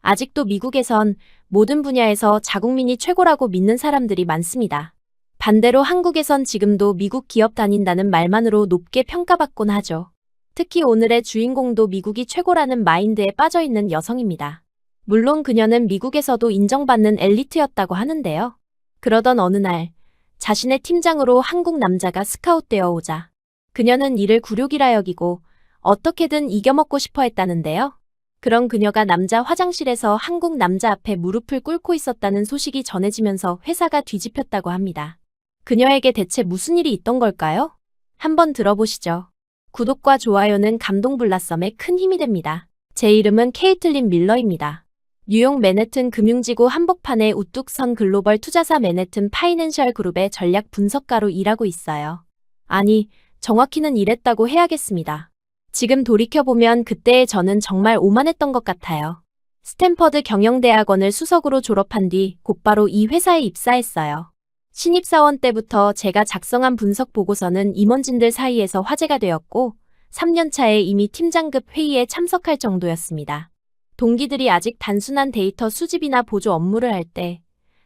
아직도 미국에선 모든 분야에서 자국민이 최고라고 믿는 사람들이 많습니다. 반대로 한국에선 지금도 미국 기업 다닌다는 말만으로 높게 평가받곤 하죠. 특히 오늘의 주인공도 미국이 최고라는 마인드에 빠져있는 여성입니다. 물론 그녀는 미국에서도 인정받는 엘리트였다고 하는데요. 그러던 어느 날 자신의 팀장으로 한국 남자가 스카웃되어 오자 그녀는 이를 굴욕이라 여기고 어떻게든 이겨먹고 싶어 했다는데요. 그런 그녀가 남자 화장실에서 한국 남자 앞에 무릎을 꿇고 있었다는 소식이 전해지면서 회사가 뒤집혔다고 합니다. 그녀에게 대체 무슨 일이 있던 걸까요? 한번 들어보시죠. 구독과 좋아요는 감동블라썸에 큰 힘이 됩니다. 제 이름은 케이틀린 밀러입니다. 뉴욕 맨해튼 금융지구 한복판에 우뚝 선 글로벌 투자사 맨해튼 파이낸셜 그룹의 전략 분석가로 일하고 있어요. 아니, 정확히는 이랬다고 해야겠습니다. 지금 돌이켜보면 그때의 저는 정말 오만했던 것 같아요. 스탠퍼드 경영대학원을 수석으로 졸업한 뒤 곧바로 이 회사에 입사했어요. 신입사원 때부터 제가 작성한 분석 보고서는 임원진들 사이에서 화제가 되었고 3년 차에 이미 팀장급 회의에 참석할 정도였습니다. 동기들이 아직 단순한 데이터 수집이나 보조 업무를 할 때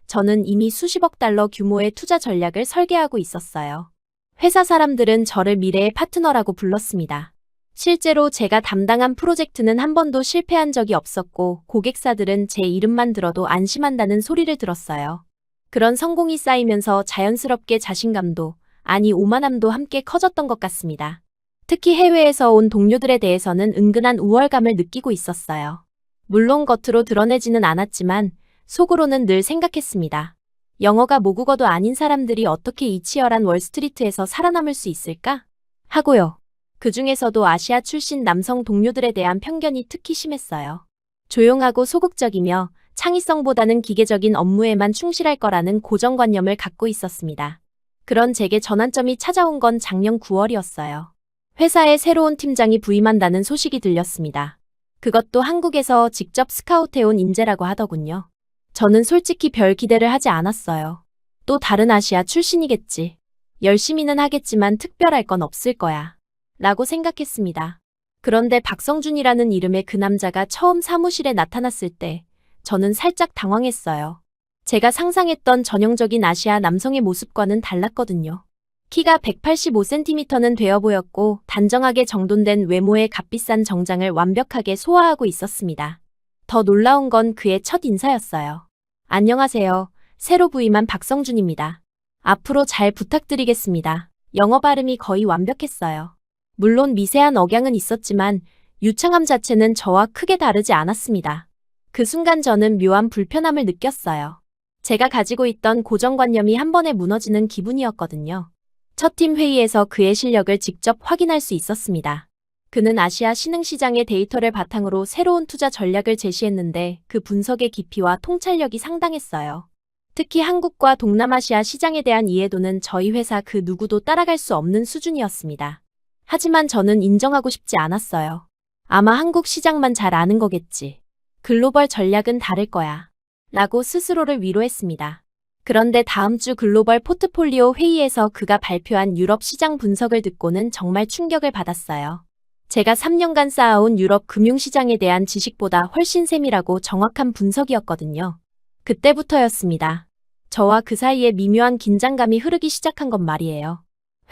저는 이미 수십억 달러 규모의 투자 전략을 설계하고 있었어요. 회사 사람들은 저를 미래의 파트너라고 불렀습니다. 실제로 제가 담당한 프로젝트는 한 번도 실패한 적이 없었고 고객사들은 제 이름만 들어도 안심한다는 소리를 들었어요. 그런 성공이 쌓이면서 자연스럽게 자신감도, 아니 오만함도 함께 커졌던 것 같습니다. 특히 해외에서 온 동료들에 대해서는 은근한 우월감을 느끼고 있었어요. 물론 겉으로 드러내지는 않았지만 속으로는 늘 생각했습니다. 영어가 모국어도 아닌 사람들이 어떻게 이 치열한 월스트리트에서 살아남을 수 있을까? 하고요. 그 중에서도 아시아 출신 남성 동료들에 대한 편견이 특히 심했어요. 조용하고 소극적이며 창의성보다는 기계적인 업무에만 충실할 거라는 고정관념을 갖고 있었습니다. 그런 제게 전환점이 찾아온 건 작년 9월이었어요. 회사에 새로운 팀장이 부임한다는 소식이 들렸습니다. 그것도 한국에서 직접 스카우트해온 인재라고 하더군요. 저는 솔직히 별 기대를 하지 않았어요. 또 다른 아시아 출신이겠지. 열심히는 하겠지만 특별할 건 없을 거야. 라고 생각했습니다. 그런데 박성준이라는 이름의 그 남자가 처음 사무실에 나타났을 때 저는 살짝 당황했어요. 제가 상상했던 전형적인 아시아 남성의 모습과는 달랐거든요. 키가 185cm는 되어 보였고 단정하게 정돈된 외모의 값비싼 정장을 완벽하게 소화하고 있었습니다. 더 놀라운 건 그의 첫 인사였어요. 안녕하세요. 새로 부임한 박성준입니다. 앞으로 잘 부탁드리겠습니다. 영어 발음이 거의 완벽했어요. 물론 미세한 억양은 있었지만 유창함 자체는 저와 크게 다르지 않았습니다. 그 순간 저는 묘한 불편함을 느꼈어요. 제가 가지고 있던 고정관념이 한 번에 무너지는 기분이었거든요. 첫 팀 회의에서 그의 실력을 직접 확인할 수 있었습니다. 그는 아시아 신흥시장의 데이터를 바탕으로 새로운 투자 전략을 제시했는데 그 분석의 깊이와 통찰력이 상당했어요. 특히 한국과 동남아시아 시장에 대한 이해도는 저희 회사 그 누구도 따라갈 수 없는 수준이었습니다. 하지만 저는 인정하고 싶지 않았어요. 아마 한국 시장만 잘 아는 거겠지. 글로벌 전략은 다를 거야. 라고 스스로를 위로했습니다. 그런데 다음 주 글로벌 포트폴리오 회의에서 그가 발표한 유럽 시장 분석을 듣고는 정말 충격을 받았어요. 제가 3년간 쌓아온 유럽 금융시장에 대한 지식보다 훨씬 세밀하고 정확한 분석이었거든요. 그때부터였습니다. 저와 그 사이에 미묘한 긴장감이 흐르기 시작한 건 말이에요.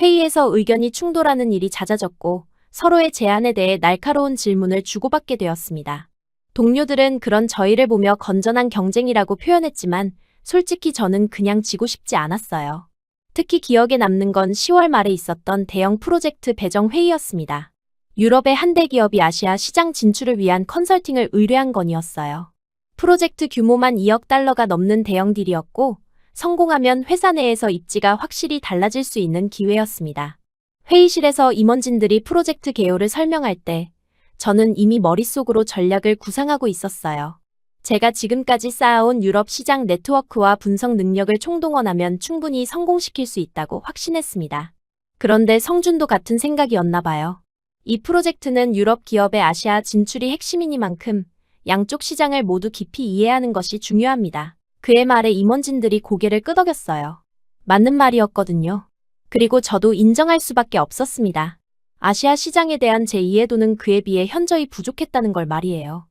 회의에서 의견이 충돌하는 일이 잦아졌고 서로의 제안에 대해 날카로운 질문을 주고받게 되었습니다. 동료들은 그런 저희를 보며 건전한 경쟁이라고 표현했지만 솔직히 저는 그냥 지고 싶지 않았어요. 특히 기억에 남는 건 10월 말에 있었던 대형 프로젝트 배정 회의였습니다. 유럽의 한 대기업이 아시아 시장 진출을 위한 컨설팅을 의뢰한 건이었어요. 프로젝트 규모만 2억 달러가 넘는 대형 딜이었고 성공하면 회사 내에서 입지가 확실히 달라질 수 있는 기회였습니다. 회의실에서 임원진들이 프로젝트 개요를 설명할 때 저는 이미 머릿속으로 전략을 구상하고 있었어요. 제가 지금까지 쌓아온 유럽 시장 네트워크와 분석 능력을 총동원하면 충분히 성공시킬 수 있다고 확신했습니다. 그런데 성준도 같은 생각이었나 봐요. 이 프로젝트는 유럽 기업의 아시아 진출이 핵심이니만큼 양쪽 시장을 모두 깊이 이해하는 것이 중요합니다. 그의 말에 임원진들이 고개를 끄덕였어요. 맞는 말이었거든요. 그리고 저도 인정할 수밖에 없었습니다. 아시아 시장에 대한 제 이해도는 그에 비해 현저히 부족했다는 걸 말이에요.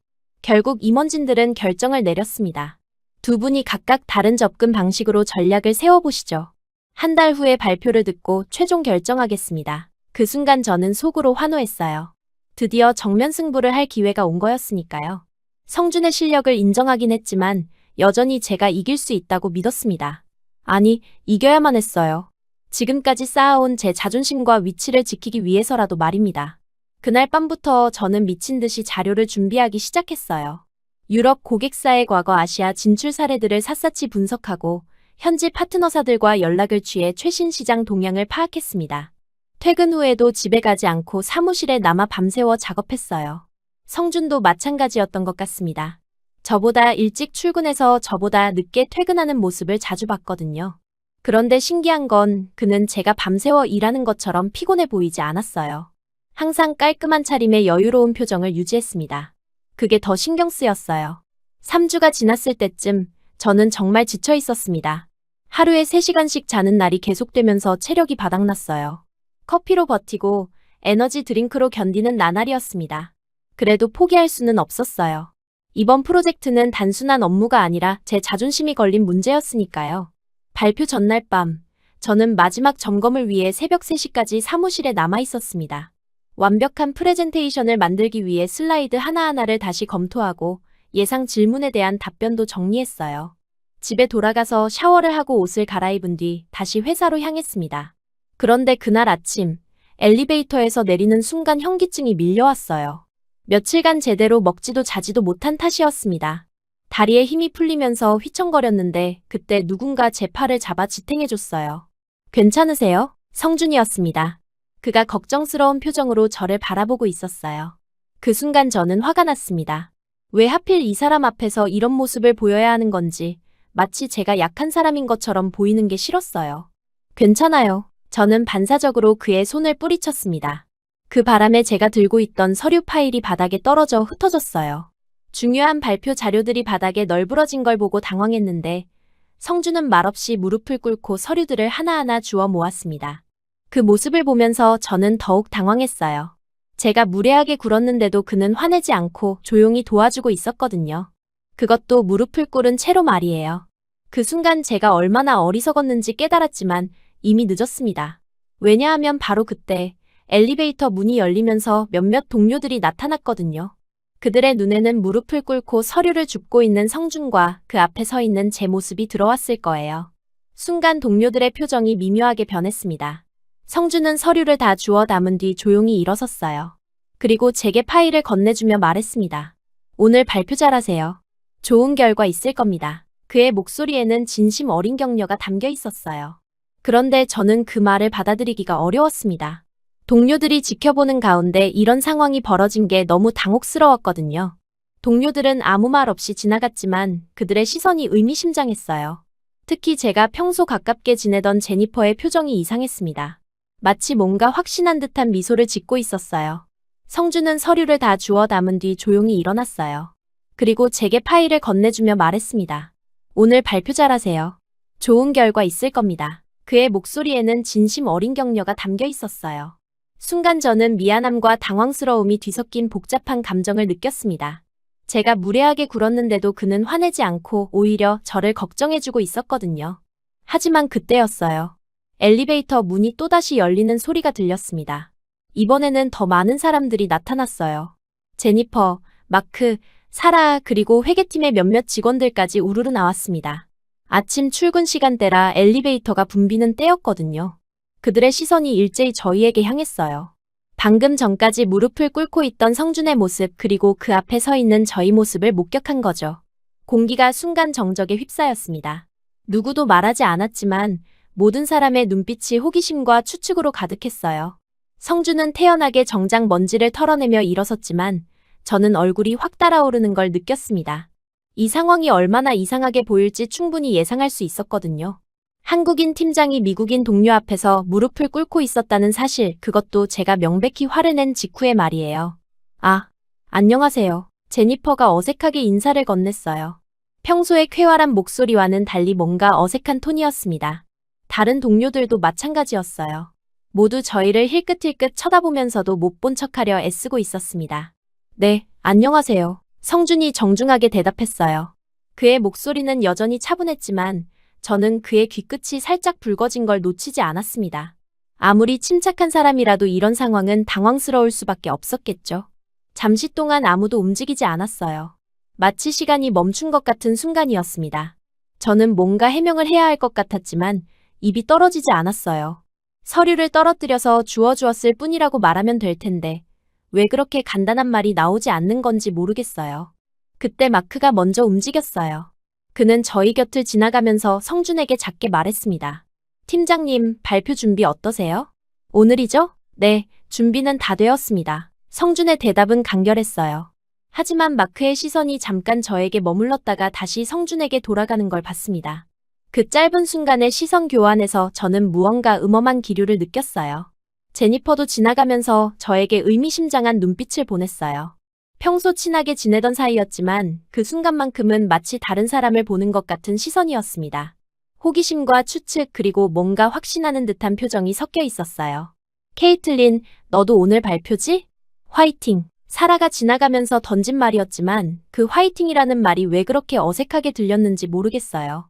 결국 임원진들은 결정을 내렸습니다. 두 분이 각각 다른 접근 방식으로 전략을 세워보시죠. 한 달 후에 발표를 듣고 최종 결정하겠습니다. 그 순간 저는 속으로 환호했어요. 드디어 정면 승부를 할 기회가 온 거였으니까요. 성준의 실력을 인정하긴 했지만 여전히 제가 이길 수 있다고 믿었습니다. 아니, 이겨야만 했어요. 지금까지 쌓아온 제 자존심과 위치를 지키기 위해서라도 말입니다. 그날 밤부터 저는 미친 듯이 자료를 준비하기 시작했어요. 유럽 고객사의 과거 아시아 진출 사례들을 샅샅이 분석하고 현지 파트너사들과 연락을 취해 최신 시장 동향을 파악했습니다. 퇴근 후에도 집에 가지 않고 사무실에 남아 밤새워 작업했어요. 성준도 마찬가지였던 것 같습니다. 저보다 일찍 출근해서 저보다 늦게 퇴근하는 모습을 자주 봤거든요. 그런데 신기한 건 그는 제가 밤새워 일하는 것처럼 피곤해 보이지 않았어요. 항상 깔끔한 차림에 여유로운 표정을 유지했습니다. 그게 더 신경 쓰였어요. 3주가 지났을 때쯤 저는 정말 지쳐 있었습니다. 하루에 3시간씩 자는 날이 계속되면서 체력이 바닥났어요. 커피로 버티고 에너지 드링크로 견디는 나날이었습니다. 그래도 포기할 수는 없었어요. 이번 프로젝트는 단순한 업무가 아니라 제 자존심이 걸린 문제였으니까요. 발표 전날 밤, 저는 마지막 점검을 위해 새벽 3시까지 사무실에 남아 있었습니다. 완벽한 프레젠테이션을 만들기 위해 슬라이드 하나하나를 다시 검토하고 예상 질문에 대한 답변도 정리했어요. 집에 돌아가서 샤워를 하고 옷을 갈아입은 뒤 다시 회사로 향했습니다. 그런데 그날 아침, 엘리베이터에서 내리는 순간 현기증이 밀려왔어요. 며칠간 제대로 먹지도 자지도 못한 탓이었습니다. 다리에 힘이 풀리면서 휘청거렸는데 그때 누군가 제 팔을 잡아 지탱해줬어요. 괜찮으세요? 성준이었습니다. 그가 걱정스러운 표정으로 저를 바라보고 있었어요. 그 순간 저는 화가 났습니다. 왜 하필 이 사람 앞에서 이런 모습을 보여야 하는 건지 마치 제가 약한 사람인 것처럼 보이는 게 싫었어요. 괜찮아요. 저는 반사적으로 그의 손을 뿌리쳤습니다. 그 바람에 제가 들고 있던 서류 파일이 바닥에 떨어져 흩어졌어요. 중요한 발표 자료들이 바닥에 널브러진 걸 보고 당황했는데 성준은 말없이 무릎을 꿇고 서류들을 하나하나 주워 모았습니다. 그 모습을 보면서 저는 더욱 당황했어요. 제가 무례하게 굴었는데도 그는 화내지 않고 조용히 도와주고 있었거든요. 그것도 무릎을 꿇은 채로 말이에요. 그 순간 제가 얼마나 어리석었는지 깨달았지만 이미 늦었습니다. 왜냐하면 바로 그때 엘리베이터 문이 열리면서 몇몇 동료들이 나타났거든요. 그들의 눈에는 무릎을 꿇고 서류를 줍고 있는 성준과 그 앞에 서 있는 제 모습이 들어왔을 거예요. 순간 동료들의 표정이 미묘하게 변했습니다. 성준은 서류를 다 주워 담은 뒤 조용히 일어섰어요. 그리고 제게 파일을 건네주며 말했습니다. 오늘 발표 잘하세요. 좋은 결과 있을 겁니다. 그의 목소리에는 진심 어린 격려가 담겨 있었어요. 그런데 저는 그 말을 받아들이기가 어려웠습니다. 동료들이 지켜보는 가운데 이런 상황이 벌어진 게 너무 당혹스러웠거든요. 동료들은 아무 말 없이 지나갔지만 그들의 시선이 의미심장했어요. 특히 제가 평소 가깝게 지내던 제니퍼의 표정이 이상했습니다. 마치 뭔가 확신한 듯한 미소를 짓고 있었어요. 성준은 서류를 다 주워 담은 뒤 조용히 일어났어요. 그리고 제게 파일을 건네주며 말했습니다. 오늘 발표 잘하세요. 좋은 결과 있을 겁니다. 그의 목소리에는 진심 어린 격려가 담겨 있었어요. 순간 저는 미안함과 당황스러움이 뒤섞인 복잡한 감정을 느꼈습니다. 제가 무례하게 굴었는데도 그는 화내지 않고 오히려 저를 걱정해주고 있었거든요. 하지만 그때였어요. 엘리베이터 문이 또다시 열리는 소리가 들렸습니다. 이번에는 더 많은 사람들이 나타났어요. 제니퍼, 마크, 사라 그리고 회계팀의 몇몇 직원들까지 우르르 나왔습니다. 아침 출근 시간대라 엘리베이터가 붐비는 때였거든요. 그들의 시선이 일제히 저희에게 향했어요. 방금 전까지 무릎을 꿇고 있던 성준의 모습 그리고 그 앞에 서 있는 저희 모습을 목격한 거죠. 공기가 순간 정적에 휩싸였습니다. 누구도 말하지 않았지만 모든 사람의 눈빛이 호기심과 추측으로 가득했어요. 성준은 태연하게 정장 먼지를 털어내며 일어섰지만 저는 얼굴이 확 달아오르는 걸 느꼈습니다. 이 상황이 얼마나 이상하게 보일지 충분히 예상할 수 있었거든요. 한국인 팀장이 미국인 동료 앞에서 무릎을 꿇고 있었다는 사실, 그것도 제가 명백히 화를 낸 직후의 말이에요. 아, 안녕하세요. 제니퍼가 어색하게 인사를 건넸어요. 평소의 쾌활한 목소리와는 달리 뭔가 어색한 톤이었습니다. 다른 동료들도 마찬가지였어요. 모두 저희를 힐끗힐끗 쳐다보면서도 못 본 척하려 애쓰고 있었습니다. 네, 안녕하세요. 성준이 정중하게 대답했어요. 그의 목소리는 여전히 차분했지만 저는 그의 귀끝이 살짝 붉어진 걸 놓치지 않았습니다. 아무리 침착한 사람이라도 이런 상황은 당황스러울 수밖에 없었겠죠. 잠시 동안 아무도 움직이지 않았어요. 마치 시간이 멈춘 것 같은 순간이었습니다. 저는 뭔가 해명을 해야 할 것 같았지만 입이 떨어지지 않았어요. 서류를 떨어뜨려서 주워주었을 뿐이라고 말하면 될 텐데 왜 그렇게 간단한 말이 나오지 않는 건지 모르겠어요. 그때 마크가 먼저 움직였어요. 그는 저희 곁을 지나가면서 성준에게 작게 말했습니다. 팀장님, 발표 준비 어떠세요? 오늘이죠? 네, 준비는 다 되었습니다. 성준의 대답은 간결했어요. 하지만 마크의 시선이 잠깐 저에게 머물렀다가 다시 성준에게 돌아가는 걸 봤습니다. 그 짧은 순간의 시선 교환에서 저는 무언가 음험한 기류를 느꼈어요. 제니퍼도 지나가면서 저에게 의미심장한 눈빛을 보냈어요. 평소 친하게 지내던 사이였지만 그 순간만큼은 마치 다른 사람을 보는 것 같은 시선이었습니다. 호기심과 추측 그리고 뭔가 확신하는 듯한 표정이 섞여 있었어요. 케이틀린, 너도 오늘 발표지? 화이팅! 사라가 지나가면서 던진 말이었지만 그 화이팅이라는 말이 왜 그렇게 어색하게 들렸는지 모르겠어요.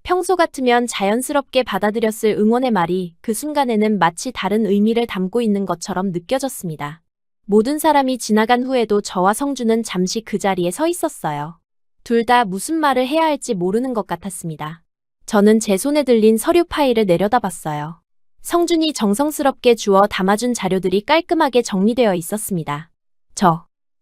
평소 같으면 자연스럽게 받아들였을 응원의 말이 그 순간에는 마치 다른 의미를 담고 있는 것처럼 느껴졌습니다. 모든 사람이 지나간 후에도 저와 성준은 잠시 그 자리에 서 있었어요. 둘 다 무슨 말을 해야 할지 모르는 것 같았습니다. 저는 제 손에 들린 서류 파일을 내려다봤어요. 성준이 정성스럽게 주워 담아준 자료들이 깔끔하게 정리되어 있었습니다.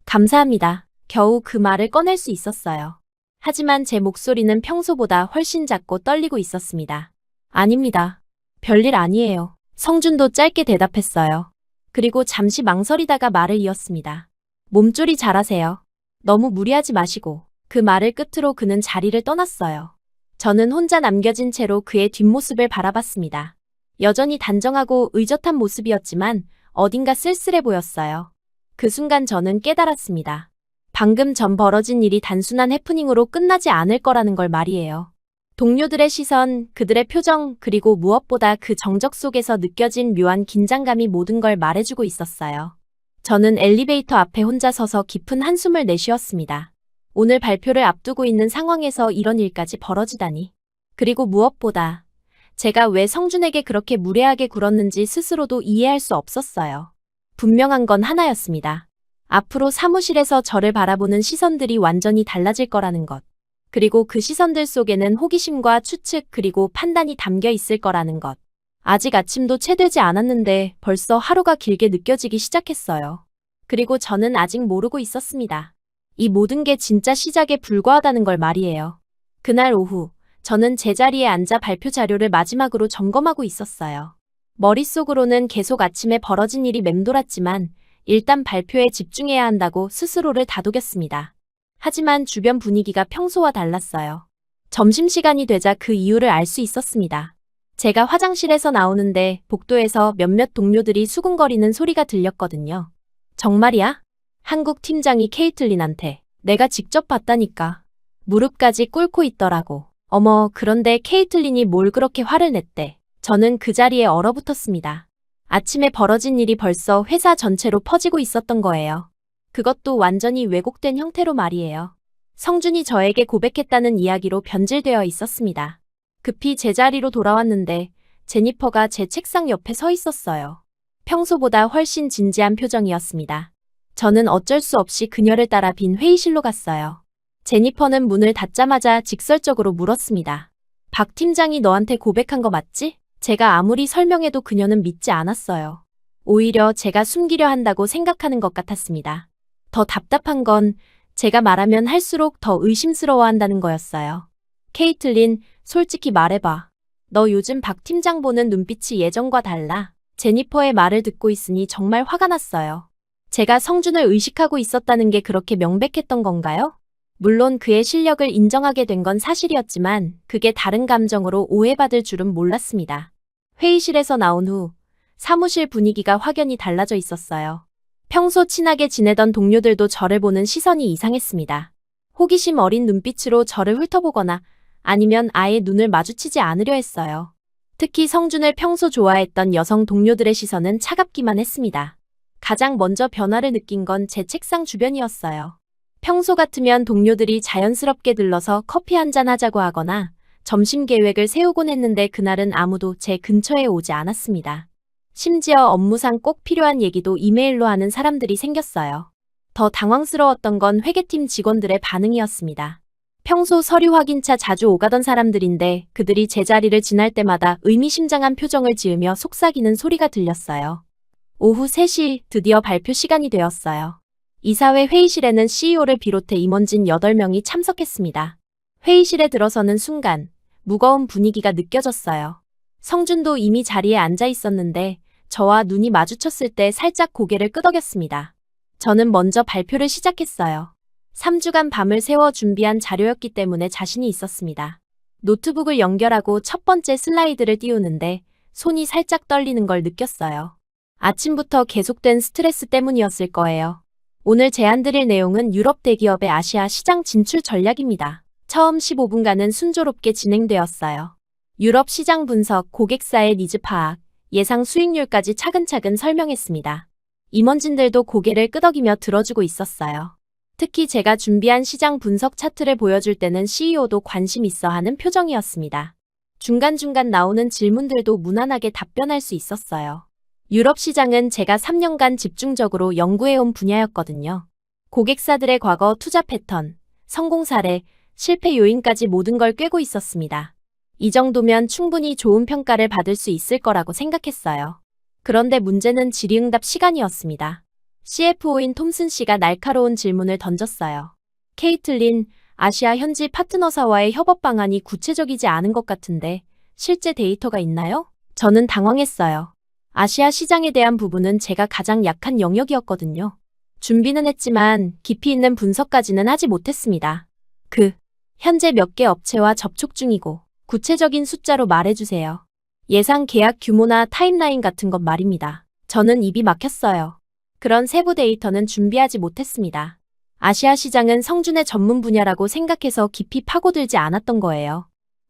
감사합니다. 겨우 그 말을 꺼낼 수 있었어요. 하지만 제 목소리는 평소보다 훨씬 작고 떨리고 있었습니다. 아닙니다. 별일 아니에요. 성준도 짧게 대답했어요. 그리고 잠시 망설이다가 말을 이었습니다. 몸조리 잘하세요. 너무 무리하지 마시고. 그 말을 끝으로 그는 자리를 떠났어요. 저는 혼자 남겨진 채로 그의 뒷모습을 바라봤습니다. 여전히 단정하고 의젓한 모습이었지만 어딘가 쓸쓸해 보였어요. 그 순간 저는 깨달았습니다. 방금 전 벌어진 일이 단순한 해프닝으로 끝나지 않을 거라는 걸 말이에요. 동료들의 시선, 그들의 표정, 그리고 무엇보다 그 정적 속에서 느껴진 묘한 긴장감이 모든 걸 말해주고 있었어요. 저는 엘리베이터 앞에 혼자 서서 깊은 한숨을 내쉬었습니다. 오늘 발표를 앞두고 있는 상황에서 이런 일까지 벌어지다니. 그리고 무엇보다 제가 왜 성준에게 그렇게 무례하게 굴었는지 스스로도 이해할 수 없었어요. 분명한 건 하나였습니다. 앞으로 사무실에서 저를 바라보는 시선들이 완전히 달라질 거라는 것. 그리고 그 시선들 속에는 호기심과 추측 그리고 판단이 담겨 있을 거라는 것. 아직 아침도 채 되지 않았는데 벌써 하루가 길게 느껴지기 시작했어요. 그리고 저는 아직 모르고 있었습니다. 이 모든 게 진짜 시작에 불과하다는 걸 말이에요. 그날 오후, 저는 제자리에 앉아 발표 자료를 마지막으로 점검하고 있었어요. 머릿속으로는 계속 아침에 벌어진 일이 맴돌았지만 일단 발표에 집중해야 한다고 스스로를 다독였습니다. 하지만 주변 분위기가 평소와 달랐어요. 점심시간이 되자 그 이유를 알 수 있었습니다. 제가 화장실에서 나오는데 복도에서 몇몇 동료들이 수군거리는 소리가 들렸거든요. 정말이야? 한국 팀장이 케이틀린한테 내가 직접 봤다니까. 무릎까지 꿇고 있더라고. 어머, 그런데 케이틀린이 뭘 그렇게 화를 냈대. 저는 그 자리에 얼어붙었습니다. 아침에 벌어진 일이 벌써 회사 전체로 퍼지고 있었던 거예요. 그것도 완전히 왜곡된 형태로 말이에요. 성준이 저에게 고백했다는 이야기로 변질되어 있었습니다. 급히 제자리로 돌아왔는데 제니퍼가 제 책상 옆에 서 있었어요. 평소보다 훨씬 진지한 표정이었습니다. 저는 어쩔 수 없이 그녀를 따라 빈 회의실로 갔어요. 제니퍼는 문을 닫자마자 직설적으로 물었습니다. 박 팀장이 너한테 고백한 거 맞지? 제가 아무리 설명해도 그녀는 믿지 않았어요. 오히려 제가 숨기려 한다고 생각하는 것 같았습니다. 더 답답한 건 제가 말하면 할수록 더 의심스러워한다는 거였어요. 케이틀린, 솔직히 말해봐. 너 요즘 박 팀장 보는 눈빛이 예전과 달라. 제니퍼의 말을 듣고 있으니 정말 화가 났어요. 제가 성준을 의식하고 있었다는 게 그렇게 명백했던 건가요? 물론 그의 실력을 인정하게 된 건 사실이었지만 그게 다른 감정으로 오해받을 줄은 몰랐습니다. 회의실에서 나온 후 사무실 분위기가 확연히 달라져 있었어요. 평소 친하게 지내던 동료들도 저를 보는 시선이 이상했습니다. 호기심 어린 눈빛으로 저를 훑어보거나 아니면 아예 눈을 마주치지 않으려 했어요. 특히 성준을 평소 좋아했던 여성 동료들의 시선은 차갑기만 했습니다. 가장 먼저 변화를 느낀 건 제 책상 주변이었어요. 평소 같으면 동료들이 자연스럽게 들러서 커피 한잔 하자고 하거나 점심 계획을 세우곤 했는데 그날은 아무도 제 근처에 오지 않았습니다. 심지어 업무상 꼭 필요한 얘기도 이메일로 하는 사람들이 생겼어요. 더 당황스러웠던 건 회계팀 직원들의 반응이었습니다. 평소 서류 확인차 자주 오가던 사람들인데 그들이 제 자리를 지날 때마다 의미심장한 표정을 지으며 속삭이는 소리가 들렸어요. 오후 3시 드디어 발표 시간이 되었어요. 이사회 회의실에는 CEO를 비롯해 임원진 8명이 참석했습니다. 회의실에 들어서는 순간 무거운 분위기가 느껴졌어요. 성준도 이미 자리에 앉아 있었는데 저와 눈이 마주쳤을 때 살짝 고개를 끄덕였습니다. 저는 먼저 발표를 시작했어요. 3주간 밤을 새워 준비한 자료였기 때문에 자신이 있었습니다. 노트북을 연결하고 첫 번째 슬라이드를 띄우는데 손이 살짝 떨리는 걸 느꼈어요. 아침부터 계속된 스트레스 때문이었을 거예요. 오늘 제안드릴 내용은 유럽 대기업의 아시아 시장 진출 전략입니다. 처음 15분간은 순조롭게 진행되었어요. 유럽 시장 분석, 고객사의 니즈 파악, 예상 수익률까지 차근차근 설명했습니다. 임원진들도 고개를 끄덕이며 들어주고 있었어요. 특히 제가 준비한 시장 분석 차트를 보여줄 때는 CEO도 관심 있어 하는 표정이었습니다. 중간중간 나오는 질문들도 무난하게 답변할 수 있었어요. 유럽 시장은 제가 3년간 집중적으로 연구해온 분야였거든요. 고객사들의 과거 투자 패턴, 성공 사례, 실패 요인까지 모든 걸 꿰고 있었습니다. 이 정도면 충분히 좋은 평가를 받을 수 있을 거라고 생각했어요. 그런데 문제는 질의응답 시간이었습니다. CFO인 톰슨 씨가 날카로운 질문을 던졌어요. 케이틀린, 아시아 현지 파트너사와의 협업 방안이 구체적이지 않은 것 같은데 실제 데이터가 있나요? 저는 당황했어요. 아시아 시장에 대한 부분은 제가 가장 약한 영역이었거든요. 준비는 했지만 깊이 있는 분석까지는 하지 못했습니다. 현재 몇 개 업체와 접촉 중이고 구체적인 숫자로 말해주세요. 예상 계약 규모나 타임라인 같은 것 말입니다. 저는 입이 막혔어요. 그런 세부 데이터는 준비하지 못했습니다. 아시아 시장은 성준의 전문 분야라고 생각해서 깊이 파고들지 않았던 거예요.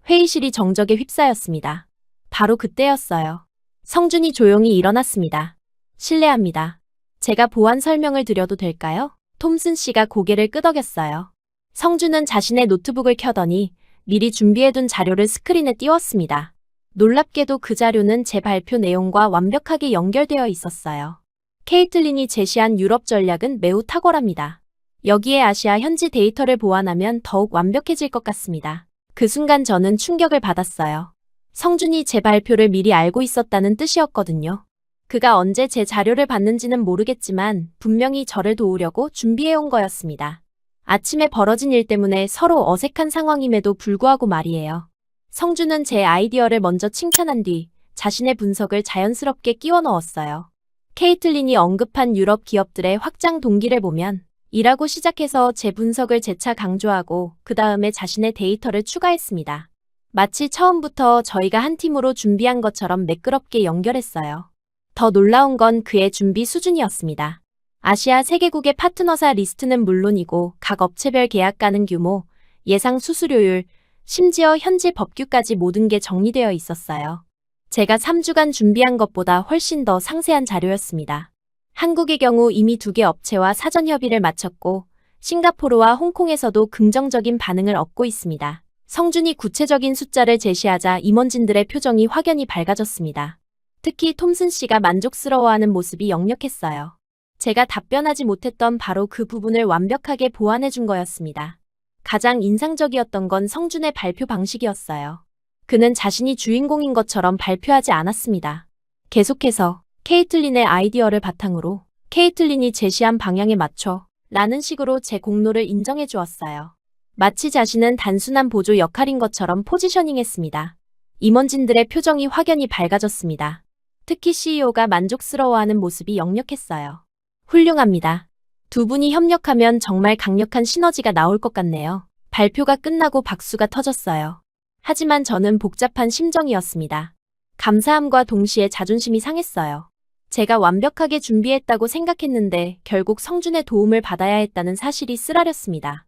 회의실이 정적에 휩싸였습니다. 바로 그때였어요. 성준이 조용히 일어났습니다. 실례합니다. 제가 보완 설명을 드려도 될까요? 톰슨 씨가 고개를 끄덕였어요. 성준은 자신의 노트북을 켜더니 미리 준비해둔 자료를 스크린에 띄웠습니다. 놀랍게도 그 자료는 제 발표 내용과 완벽하게 연결되어 있었어요. 케이틀린이 제시한 유럽 전략은 매우 탁월합니다. 여기에 아시아 현지 데이터를 보완하면 더욱 완벽해질 것 같습니다. 그 순간 저는 충격을 받았어요. 성준이 제 발표를 미리 알고 있었다는 뜻이었거든요. 그가 언제 제 자료를 봤는지는 모르겠지만 분명히 저를 도우려고 준비해온 거였습니다. 아침에 벌어진 일 때문에 서로 어색한 상황임에도 불구하고 말이에요. 성준은 제 아이디어를 먼저 칭찬한 뒤 자신의 분석을 자연스럽게 끼워 넣었어요. 케이틀린이 언급한 유럽 기업들의 확장 동기를 보면 이라고 시작해서 제 분석을 재차 강조하고 그 다음에 자신의 데이터를 추가했습니다. 마치 처음부터 저희가 한 팀으로 준비한 것처럼 매끄럽게 연결했어요. 더 놀라운 건 그의 준비 수준이었습니다. 아시아 3개국의 파트너사 리스트는 물론이고 각 업체별 계약 가능 규모, 예상 수수료율, 심지어 현지 법규까지 모든 게 정리되어 있었어요. 제가 3주간 준비한 것보다 훨씬 더 상세한 자료였습니다. 한국의 경우 이미 2개 업체와 사전 협의를 마쳤고 싱가포르와 홍콩에서도 긍정적인 반응을 얻고 있습니다. 성준이 구체적인 숫자를 제시하자 임원진들의 표정이 확연히 밝아졌습니다. 특히 톰슨 씨가 만족스러워하는 모습이 역력했어요. 제가 답변하지 못했던 바로 그 부분을 완벽하게 보완해 준 거였습니다. 가장 인상적이었던 건 성준의 발표 방식이었어요. 그는 자신이 주인공인 것처럼 발표하지 않았습니다. 계속해서 케이틀린의 아이디어를 바탕으로 케이틀린이 제시한 방향에 맞춰 라는 식으로 제 공로를 인정해 주었어요. 마치 자신은 단순한 보조 역할인 것처럼 포지셔닝했습니다. 임원진들의 표정이 확연히 밝아졌습니다. 특히 CEO가 만족스러워하는 모습이 역력했어요. 훌륭합니다. 두 분이 협력하면 정말 강력한 시너지가 나올 것 같네요. 발표가 끝나고 박수가 터졌어요. 하지만 저는 복잡한 심정이었습니다. 감사함과 동시에 자존심이 상했어요. 제가 완벽하게 준비했다고 생각했는데 결국 성준의 도움을 받아야 했다는 사실이 쓰라렸습니다.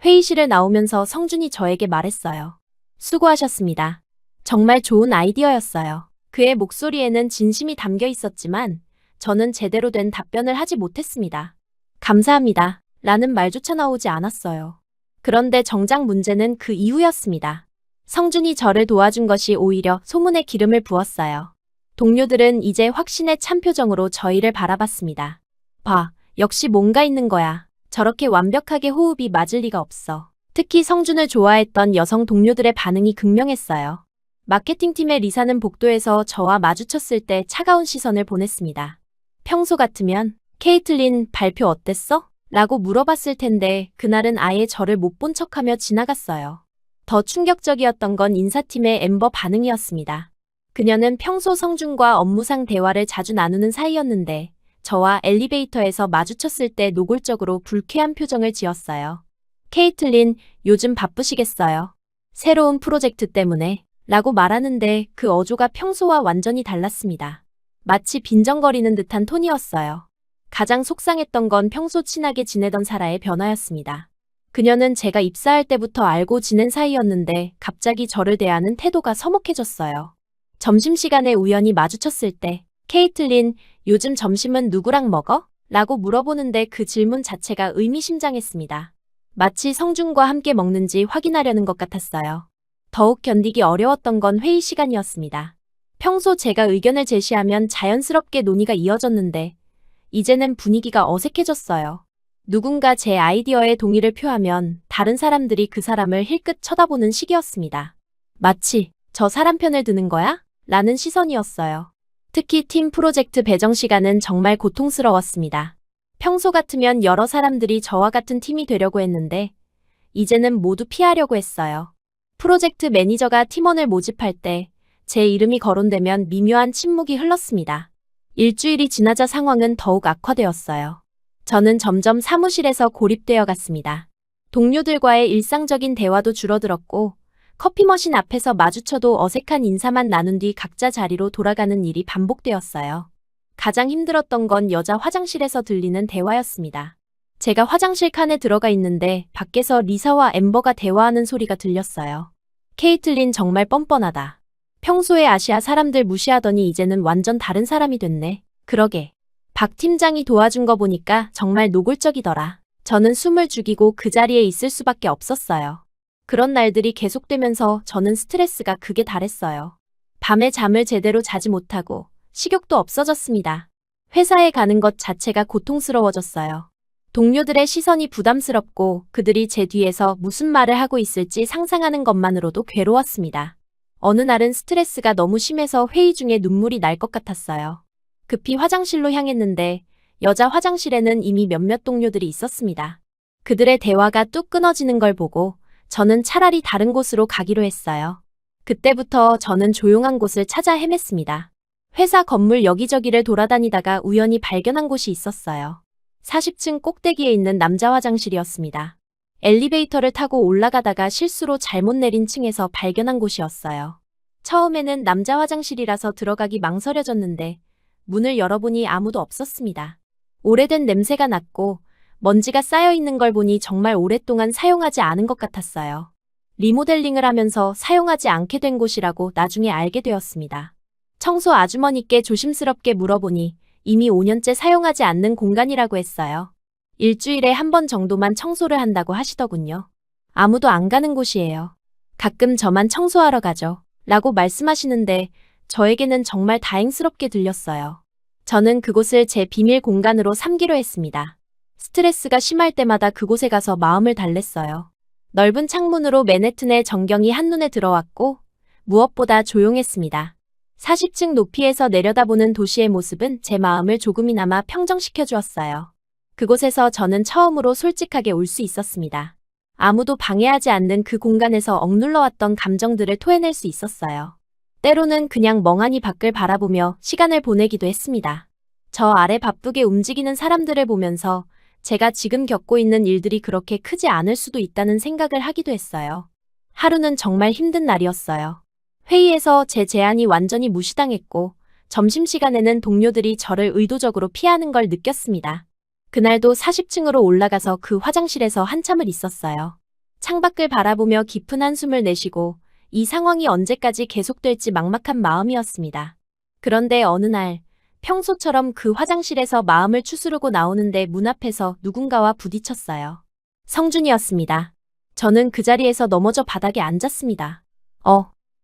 회의실을 나오면서 성준이 저에게 말했어요. 수고하셨습니다. 정말 좋은 아이디어였어요. 그의 목소리에는 진심이 담겨 있었지만 저는 제대로 된 답변을 하지 못했습니다. 감사합니다. 라는 말조차 나오지 않았어요. 그런데 정작 문제는 그 이후였습니다. 성준이 저를 도와준 것이 오히려 소문에 기름을 부었어요. 동료들은 이제 확신에 찬 표정으로 저희를 바라봤습니다. 봐, 역시 뭔가 있는 거야. 저렇게 완벽하게 호흡이 맞을 리가 없어. 특히 성준을 좋아했던 여성 동료들의 반응이 극명했어요. 마케팅팀의 리사는 복도에서 저와 마주쳤을 때 차가운 시선을 보냈습니다. 평소 같으면 케이틀린 발표 어땠어? 라고 물어봤을 텐데 그날은 아예 저를 못 본 척하며 지나갔어요. 더 충격적이었던 건 인사팀의 엠버 반응이었습니다. 그녀는 평소 성준과 업무상 대화를 자주 나누는 사이였는데 저와 엘리베이터에서 마주쳤을 때 노골적으로 불쾌한 표정을 지었어요. 케이틀린, 요즘 바쁘시겠어요? 새로운 프로젝트 때문에 라고 말하는데 그 어조가 평소와 완전히 달랐습니다. 마치 빈정거리는 듯한 톤이었어요. 가장 속상했던 건 평소 친하게 지내던 사라의 변화였습니다. 그녀는 제가 입사할 때부터 알고 지낸 사이였는데 갑자기 저를 대하는 태도가 서먹해졌어요. 점심시간에 우연히 마주쳤을 때 케이틀린, 요즘 점심은 누구랑 먹어? 라고 물어보는데 그 질문 자체가 의미심장했습니다. 마치 성준과 함께 먹는지 확인하려는 것 같았어요. 더욱 견디기 어려웠던 건 회의 시간이었습니다. 평소 제가 의견을 제시하면 자연스럽게 논의가 이어졌는데 이제는 분위기가 어색해졌어요. 누군가 제 아이디어에 동의를 표하면 다른 사람들이 그 사람을 힐끗 쳐다보는 시기였습니다. 마치 저 사람 편을 드는 거야? 라는 시선이었어요. 특히 팀 프로젝트 배정 시간은 정말 고통스러웠습니다. 평소 같으면 여러 사람들이 저와 같은 팀이 되려고 했는데 이제는 모두 피하려고 했어요. 프로젝트 매니저가 팀원을 모집할 때 제 이름이 거론되면 미묘한 침묵이 흘렀습니다. 일주일이 지나자 상황은 더욱 악화되었어요. 저는 점점 사무실에서 고립되어 갔습니다. 동료들과의 일상적인 대화도 줄어들었고 커피 머신 앞에서 마주쳐도 어색한 인사만 나눈 뒤 각자 자리로 돌아가는 일이 반복되었어요. 가장 힘들었던 건 여자 화장실에서 들리는 대화였습니다. 제가 화장실 칸에 들어가 있는데 밖에서 리사와 엠버가 대화하는 소리가 들렸어요. 케이틀린 정말 뻔뻔하다. 평소에 아시아 사람들 무시하더니 이제는 완전 다른 사람이 됐네. 그러게. 박 팀장이 도와준 거 보니까 정말 노골적이더라. 저는 숨을 죽이고 그 자리에 있을 수밖에 없었어요. 그런 날들이 계속되면서 저는 스트레스가 극에 달했어요. 밤에 잠을 제대로 자지 못하고 식욕도 없어졌습니다. 회사에 가는 것 자체가 고통스러워졌어요. 동료들의 시선이 부담스럽고 그들이 제 뒤에서 무슨 말을 하고 있을지 상상하는 것만으로도 괴로웠습니다. 어느 날은 스트레스가 너무 심해서 회의 중에 눈물이 날 것 같았어요. 급히 화장실로 향했는데 여자 화장실에는 이미 몇몇 동료들이 있었습니다. 그들의 대화가 뚝 끊어지는 걸 보고 저는 차라리 다른 곳으로 가기로 했어요. 그때부터 저는 조용한 곳을 찾아 헤맸습니다. 회사 건물 여기저기를 돌아다니다가 우연히 발견한 곳이 있었어요. 40층 꼭대기에 있는 남자 화장실이었습니다. 엘리베이터를 타고 올라가다가 실수로 잘못 내린 층에서 발견한 곳이었어요. 처음에는 남자 화장실이라서 들어가기 망설여졌는데 문을 열어보니 아무도 없었습니다. 오래된 냄새가 났고 먼지가 쌓여 있는 걸 보니 정말 오랫동안 사용하지 않은 것 같았어요. 리모델링을 하면서 사용하지 않게 된 곳이라고 나중에 알게 되었습니다. 청소 아주머니께 조심스럽게 물어보니 이미 5년째 사용하지 않는 공간이라고 했어요. 일주일에 한 번 정도만 청소를 한다고 하시더군요. 아무도 안 가는 곳이에요. 가끔 저만 청소하러 가죠. 라고 말씀하시는데 저에게는 정말 다행스럽게 들렸어요. 저는 그곳을 제 비밀 공간으로 삼기로 했습니다. 스트레스가 심할 때마다 그곳에 가서 마음을 달랬어요. 넓은 창문으로 맨해튼의 전경이 한눈에 들어왔고 무엇보다 조용했습니다. 40층 높이에서 내려다보는 도시의 모습은 제 마음을 조금이나마 평정시켜 주었어요. 그곳에서 저는 처음으로 솔직하게 울 수 있었습니다. 아무도 방해하지 않는 그 공간에서 억눌러왔던 감정들을 토해낼 수 있었어요. 때로는 그냥 멍하니 밖을 바라보며 시간을 보내기도 했습니다. 저 아래 바쁘게 움직이는 사람들을 보면서 제가 지금 겪고 있는 일들이 그렇게 크지 않을 수도 있다는 생각을 하기도 했어요. 하루는 정말 힘든 날이었어요. 회의에서 제 제안이 완전히 무시당했고 점심시간에는 동료들이 저를 의도적으로 피하는 걸 느꼈습니다. 그날도 40층으로 올라가서 그 화장실에서 한참을 있었어요. 창밖을 바라보며 깊은 한숨을 내쉬고 이 상황이 언제까지 계속될지 막막한 마음이었습니다. 그런데 어느 날 평소처럼 그 화장실에서 마음을 추스르고 나오는데 문 앞에서 누군가와 부딪혔어요. 성준이었습니다. 저는 그 자리에서 넘어져 바닥에 앉았습니다.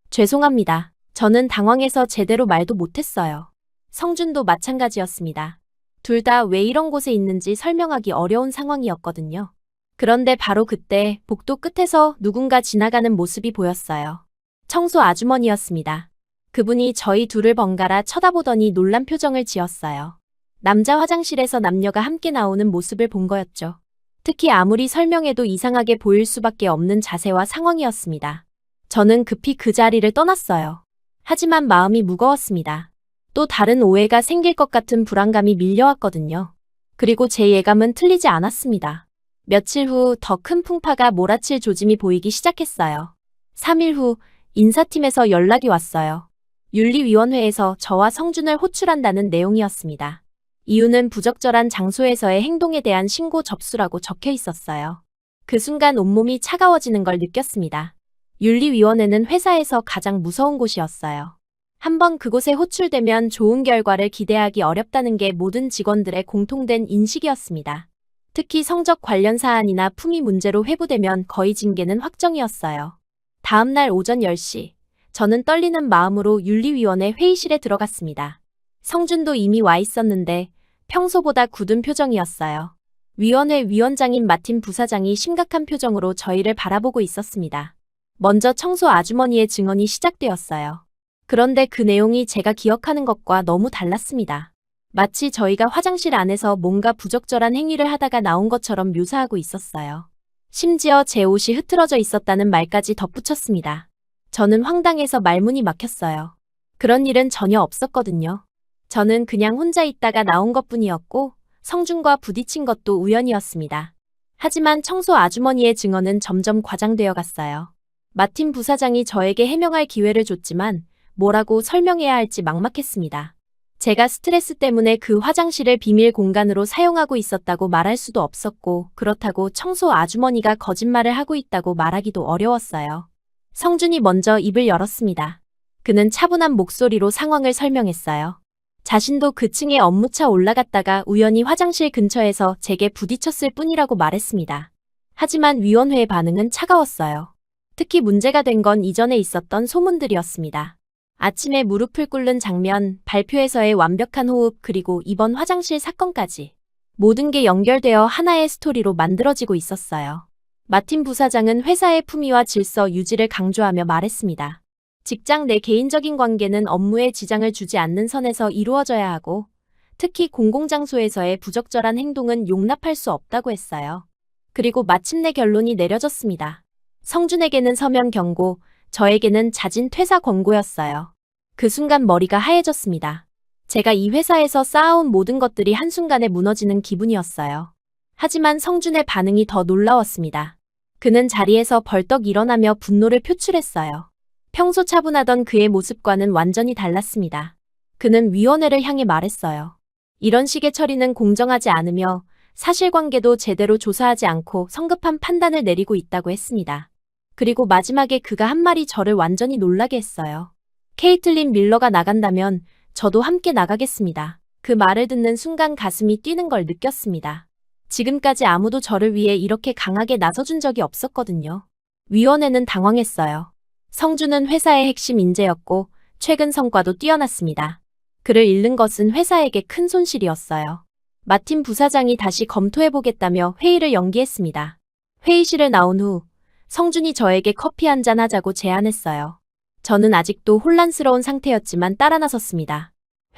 죄송합니다. 저는 당황해서 제대로 말도 못했어요. 성준도 마찬가지였습니다. 둘 다 왜 이런 곳에 있는지 설명하기 어려운 상황이었거든요. 그런데 바로 그때 복도 끝에서 누군가 지나가는 모습이 보였어요. 청소 아주머니였습니다. 그분이 저희 둘을 번갈아 쳐다보더니 놀란 표정을 지었어요. 남자 화장실에서 남녀가 함께 나오는 모습을 본 거였죠. 특히 아무리 설명해도 이상하게 보일 수밖에 없는 자세와 상황이었습니다. 저는 급히 그 자리를 떠났어요. 하지만 마음이 무거웠습니다. 또 다른 오해가 생길 것 같은 불안감이 밀려왔거든요. 그리고 제 예감은 틀리지 않았습니다. 며칠 후 더 큰 풍파가 몰아칠 조짐이 보이기 시작했어요. 3일 후 인사팀에서 연락이 왔어요. 윤리위원회에서 저와 성준을 호출한다는 내용이었습니다. 이유는 부적절한 장소에서의 행동에 대한 신고 접수라고 적혀 있었어요. 그 순간 온몸이 차가워지는 걸 느꼈습니다. 윤리위원회는 회사에서 가장 무서운 곳이었어요. 한번 그곳에 호출되면 좋은 결과를 기대하기 어렵다는 게 모든 직원들의 공통된 인식이었습니다. 특히 성적 관련 사안이나 품위 문제로 회부되면 거의 징계는 확정이었어요. 다음 날 오전 10시, 저는 떨리는 마음으로 윤리위원회 회의실에 들어갔습니다. 성준도 이미 와 있었는데 평소보다 굳은 표정이었어요. 위원회 위원장인 마틴 부사장이 심각한 표정으로 저희를 바라보고 있었습니다. 먼저 청소 아주머니의 증언이 시작되었어요. 그런데 그 내용이 제가 기억하는 것과 너무 달랐습니다. 마치 저희가 화장실 안에서 뭔가 부적절한 행위를 하다가 나온 것처럼 묘사하고 있었어요. 심지어 제 옷이 흐트러져 있었다는 말까지 덧붙였습니다. 저는 황당해서 말문이 막혔어요. 그런 일은 전혀 없었거든요. 저는 그냥 혼자 있다가 나온 것뿐이었고 성준과 부딪힌 것도 우연이었습니다. 하지만 청소 아주머니의 증언은 점점 과장되어 갔어요. 마틴 부사장이 저에게 해명할 기회를 줬지만 뭐라고 설명해야 할지 막막했습니다. 제가 스트레스 때문에 그 화장실을 비밀 공간으로 사용하고 있었다고 말할 수도 없었고 그렇다고 청소 아주머니가 거짓말을 하고 있다고 말하기도 어려웠어요. 성준이 먼저 입을 열었습니다. 그는 차분한 목소리로 상황을 설명했어요. 자신도 그 층에 업무차 올라갔다가 우연히 화장실 근처에서 제게 부딪혔을 뿐이라고 말했습니다. 하지만 위원회의 반응은 차가웠어요. 특히 문제가 된 건 이전에 있었던 소문들이었습니다. 아침에 무릎을 꿇는 장면, 발표에서의 완벽한 호흡, 그리고 이번 화장실 사건까지. 모든 게 연결되어 하나의 스토리로 만들어지고 있었어요. 마틴 부사장은 회사의 품위와 질서 유지를 강조하며 말했습니다. 직장 내 개인적인 관계는 업무에 지장을 주지 않는 선에서 이루어져야 하고, 특히 공공장소에서의 부적절한 행동은 용납할 수 없다고 했어요. 그리고 마침내 결론이 내려졌습니다. 성준에게는 서면 경고, 저에게는 자진 퇴사 권고였어요. 그 순간 머리가 하얘졌습니다. 제가 이 회사에서 쌓아온 모든 것들이 한순간에 무너지는 기분이었어요. 하지만 성준의 반응이 더 놀라웠습니다. 그는 자리에서 벌떡 일어나며 분노를 표출했어요. 평소 차분하던 그의 모습과는 완전히 달랐습니다. 그는 위원회를 향해 말했어요. 이런 식의 처리는 공정하지 않으며 사실관계도 제대로 조사하지 않고 성급한 판단을 내리고 있다고 했습니다. 그리고 마지막에 그가 한 말이 저를 완전히 놀라게 했어요. 케이틀린 밀러가 나간다면 저도 함께 나가겠습니다. 그 말을 듣는 순간 가슴이 뛰는 걸 느꼈습니다. 지금까지 아무도 저를 위해 이렇게 강하게 나서준 적이 없었거든요. 위원회는 당황했어요. 성준은 회사의 핵심 인재였고 최근 성과도 뛰어났습니다. 그를 잃는 것은 회사에게 큰 손실이었어요. 마틴 부사장이 다시 검토해보겠다며 회의를 연기했습니다. 회의실을 나온 후 성준이 저에게 커피 한잔 하자고 제안했어요. 저는 아직도 혼란스러운 상태였지만 따라 나섰습니다.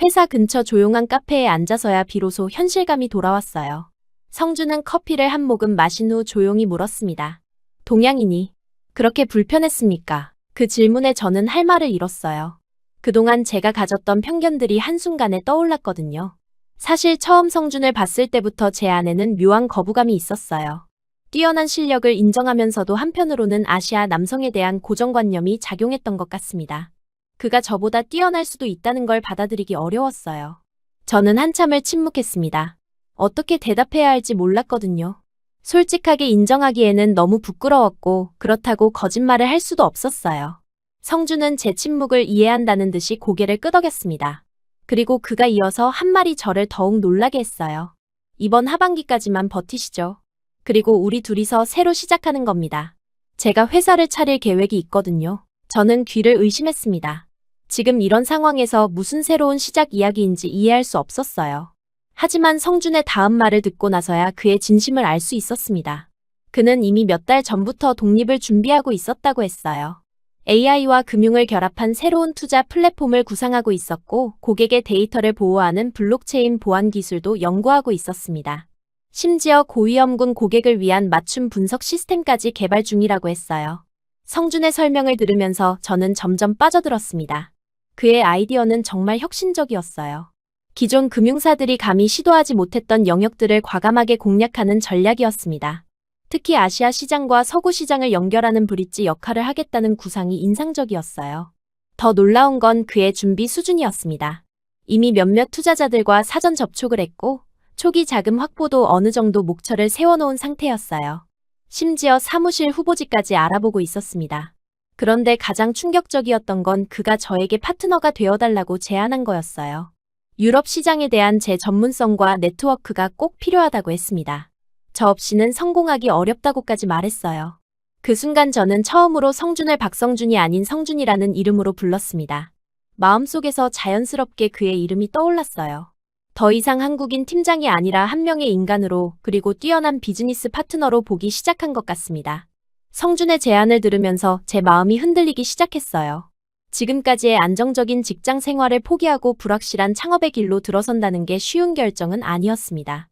회사 근처 조용한 카페에 앉아서야 비로소 현실감이 돌아왔어요. 성준은 커피를 한 모금 마신 후 조용히 물었습니다. 동양인이 그렇게 불편했습니까? 그 질문에 저는 할 말을 잃었어요. 그동안 제가 가졌던 편견들이 한순간에 떠올랐거든요. 사실 처음 성준을 봤을 때부터 제 안에는 묘한 거부감이 있었어요. 뛰어난 실력을 인정하면서도 한편으로는 아시아 남성에 대한 고정관념이 작용했던 것 같습니다. 그가 저보다 뛰어날 수도 있다는 걸 받아들이기 어려웠어요. 저는 한참을 침묵했습니다. 어떻게 대답해야 할지 몰랐거든요. 솔직하게 인정하기에는 너무 부끄러웠고 그렇다고 거짓말을 할 수도 없었어요. 성준은 제 침묵을 이해한다는 듯이 고개를 끄덕였습니다. 그리고 그가 이어서 한 말이 저를 더욱 놀라게 했어요. 이번 하반기까지만 버티시죠. 그리고 우리 둘이서 새로 시작하는 겁니다. 제가 회사를 차릴 계획이 있거든요. 저는 귀를 의심했습니다. 지금 이런 상황에서 무슨 새로운 시작 이야기인지 이해할 수 없었어요. 하지만 성준의 다음 말을 듣고 나서야 그의 진심을 알 수 있었습니다. 그는 이미 몇 달 전부터 독립을 준비하고 있었다고 했어요. AI와 금융을 결합한 새로운 투자 플랫폼을 구상하고 있었고 고객의 데이터를 보호하는 블록체인 보안 기술도 연구하고 있었습니다. 심지어 고위험군 고객을 위한 맞춤 분석 시스템까지 개발 중이라고 했어요. 성준의 설명을 들으면서 저는 점점 빠져들었습니다. 그의 아이디어는 정말 혁신적이었어요. 기존 금융사들이 감히 시도하지 못했던 영역들을 과감하게 공략하는 전략이었습니다. 특히 아시아 시장과 서구 시장을 연결하는 브릿지 역할을 하겠다는 구상이 인상적이었어요. 더 놀라운 건 그의 준비 수준이었습니다. 이미 몇몇 투자자들과 사전 접촉을 했고 초기 자금 확보도 어느 정도 목표를 세워놓은 상태였어요. 심지어 사무실 후보지까지 알아보고 있었습니다. 그런데 가장 충격적이었던 건 그가 저에게 파트너가 되어달라고 제안한 거였어요. 유럽 시장에 대한 제 전문성과 네트워크가 꼭 필요하다고 했습니다. 저 없이는 성공하기 어렵다고까지 말했어요. 그 순간 저는 처음으로 성준을 박성준이 아닌 성준이라는 이름으로 불렀습니다. 마음속에서 자연스럽게 그의 이름이 떠올랐어요. 더 이상 한국인 팀장이 아니라 한 명의 인간으로 그리고 뛰어난 비즈니스 파트너로 보기 시작한 것 같습니다. 성준의 제안을 들으면서 제 마음이 흔들리기 시작했어요. 지금까지의 안정적인 직장 생활을 포기하고 불확실한 창업의 길로 들어선다는 게 쉬운 결정은 아니었습니다.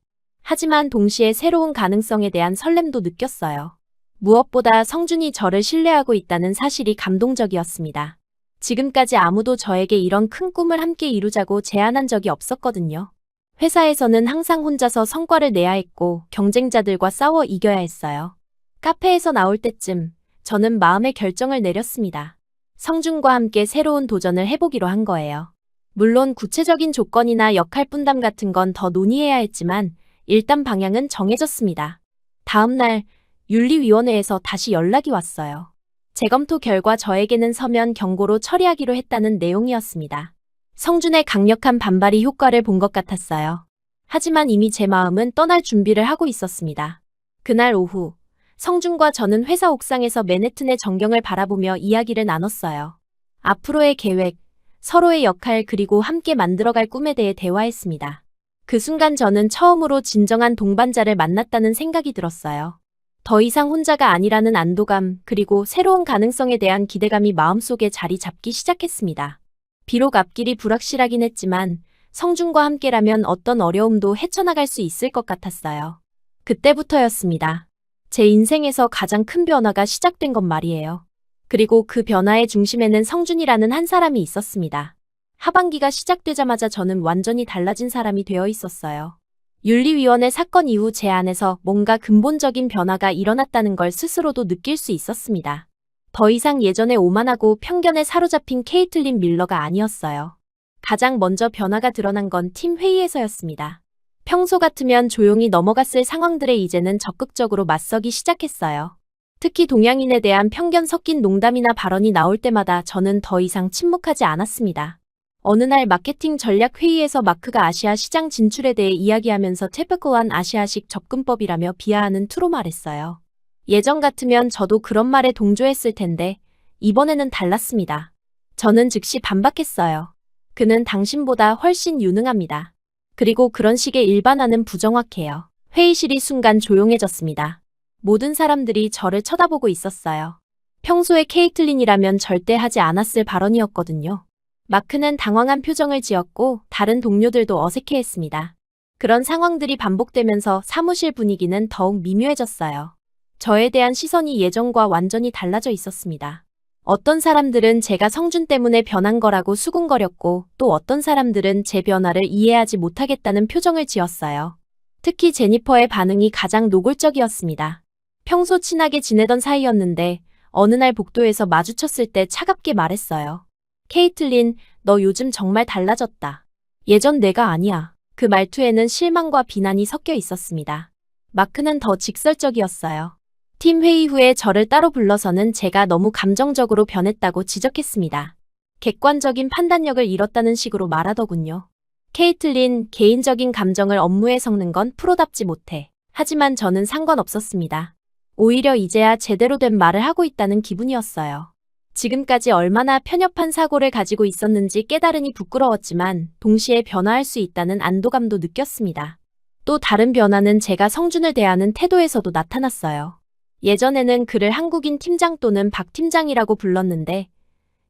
하지만 동시에 새로운 가능성에 대한 설렘도 느꼈어요. 무엇보다 성준이 저를 신뢰하고 있다는 사실이 감동적이었습니다. 지금까지 아무도 저에게 이런 큰 꿈을 함께 이루자고 제안한 적이 없었거든요. 회사에서는 항상 혼자서 성과를 내야 했고 경쟁자들과 싸워 이겨야 했어요. 카페에서 나올 때쯤 저는 마음의 결정을 내렸습니다. 성준과 함께 새로운 도전을 해보기로 한 거예요. 물론 구체적인 조건이나 역할 분담 같은 건 더 논의해야 했지만 일단 방향은 정해졌습니다. 다음 날 윤리위원회에서 다시 연락이 왔어요. 재검토 결과 저에게는 서면 경고로 처리하기로 했다는 내용이었습니다. 성준의 강력한 반발이 효과를 본 것 같았어요. 하지만 이미 제 마음은 떠날 준비를 하고 있었습니다. 그날 오후 성준과 저는 회사 옥상에서 맨해튼의 전경을 바라보며 이야기를 나눴어요. 앞으로의 계획, 서로의 역할 그리고 함께 만들어갈 꿈에 대해 대화했습니다. 그 순간 저는 처음으로 진정한 동반자를 만났다는 생각이 들었어요. 더 이상 혼자가 아니라는 안도감 그리고 새로운 가능성에 대한 기대감이 마음속에 자리 잡기 시작했습니다. 비록 앞길이 불확실하긴 했지만 성준과 함께라면 어떤 어려움도 헤쳐나갈 수 있을 것 같았어요. 그때부터였습니다. 제 인생에서 가장 큰 변화가 시작된 건 말이에요. 그리고 그 변화의 중심에는 성준이라는 한 사람이 있었습니다. 하반기가 시작되자마자 저는 완전히 달라진 사람이 되어 있었어요. 윤리위원회 사건 이후 제 안에서 뭔가 근본적인 변화가 일어났다는 걸 스스로도 느낄 수 있었습니다. 더 이상 예전에 오만하고 편견에 사로잡힌 케이틀린 밀러가 아니었어요. 가장 먼저 변화가 드러난 건 팀 회의에서였습니다. 평소 같으면 조용히 넘어갔을 상황들에 이제는 적극적으로 맞서기 시작했어요. 특히 동양인에 대한 편견 섞인 농담이나 발언이 나올 때마다 저는 더 이상 침묵하지 않았습니다. 어느 날 마케팅 전략 회의에서 마크가 아시아 시장 진출에 대해 이야기하면서 typical한 아시아식 접근법이라며 비하하는 투로 말했어요. 예전 같으면 저도 그런 말에 동조했을 텐데 이번에는 달랐습니다. 저는 즉시 반박했어요. 그는 당신보다 훨씬 유능합니다. 그리고 그런 식의 일반화는 부정확해요. 회의실이 순간 조용해졌습니다. 모든 사람들이 저를 쳐다보고 있었어요. 평소에 케이틀린이라면 절대 하지 않았을 발언이었거든요. 마크는 당황한 표정을 지었고 다른 동료들도 어색해했습니다. 그런 상황들이 반복되면서 사무실 분위기는 더욱 미묘해졌어요. 저에 대한 시선이 예전과 완전히 달라져 있었습니다. 어떤 사람들은 제가 성준 때문에 변한 거라고 수군거렸고 또 어떤 사람들은 제 변화를 이해하지 못하겠다는 표정을 지었어요. 특히 제니퍼의 반응이 가장 노골적이었습니다. 평소 친하게 지내던 사이였는데 어느 날 복도에서 마주쳤을 때 차갑게 말했어요. 케이틀린, 너 요즘 정말 달라졌다. 예전 내가 아니야. 그 말투에는 실망과 비난이 섞여 있었습니다. 마크는 더 직설적이었어요. 팀 회의 후에 저를 따로 불러서는 제가 너무 감정적으로 변했다고 지적했습니다. 객관적인 판단력을 잃었다는 식으로 말하더군요. 케이틀린, 개인적인 감정을 업무에 섞는 건 프로답지 못해. 하지만 저는 상관없었습니다. 오히려 이제야 제대로 된 말을 하고 있다는 기분이었어요. 지금까지 얼마나 편협한 사고를 가지고 있었는지 깨달으니 부끄러웠지만 동시에 변화할 수 있다는 안도감도 느꼈습니다. 또 다른 변화는 제가 성준을 대하는 태도에서도 나타났어요. 예전에는 그를 한국인 팀장 또는 박 팀장이라고 불렀는데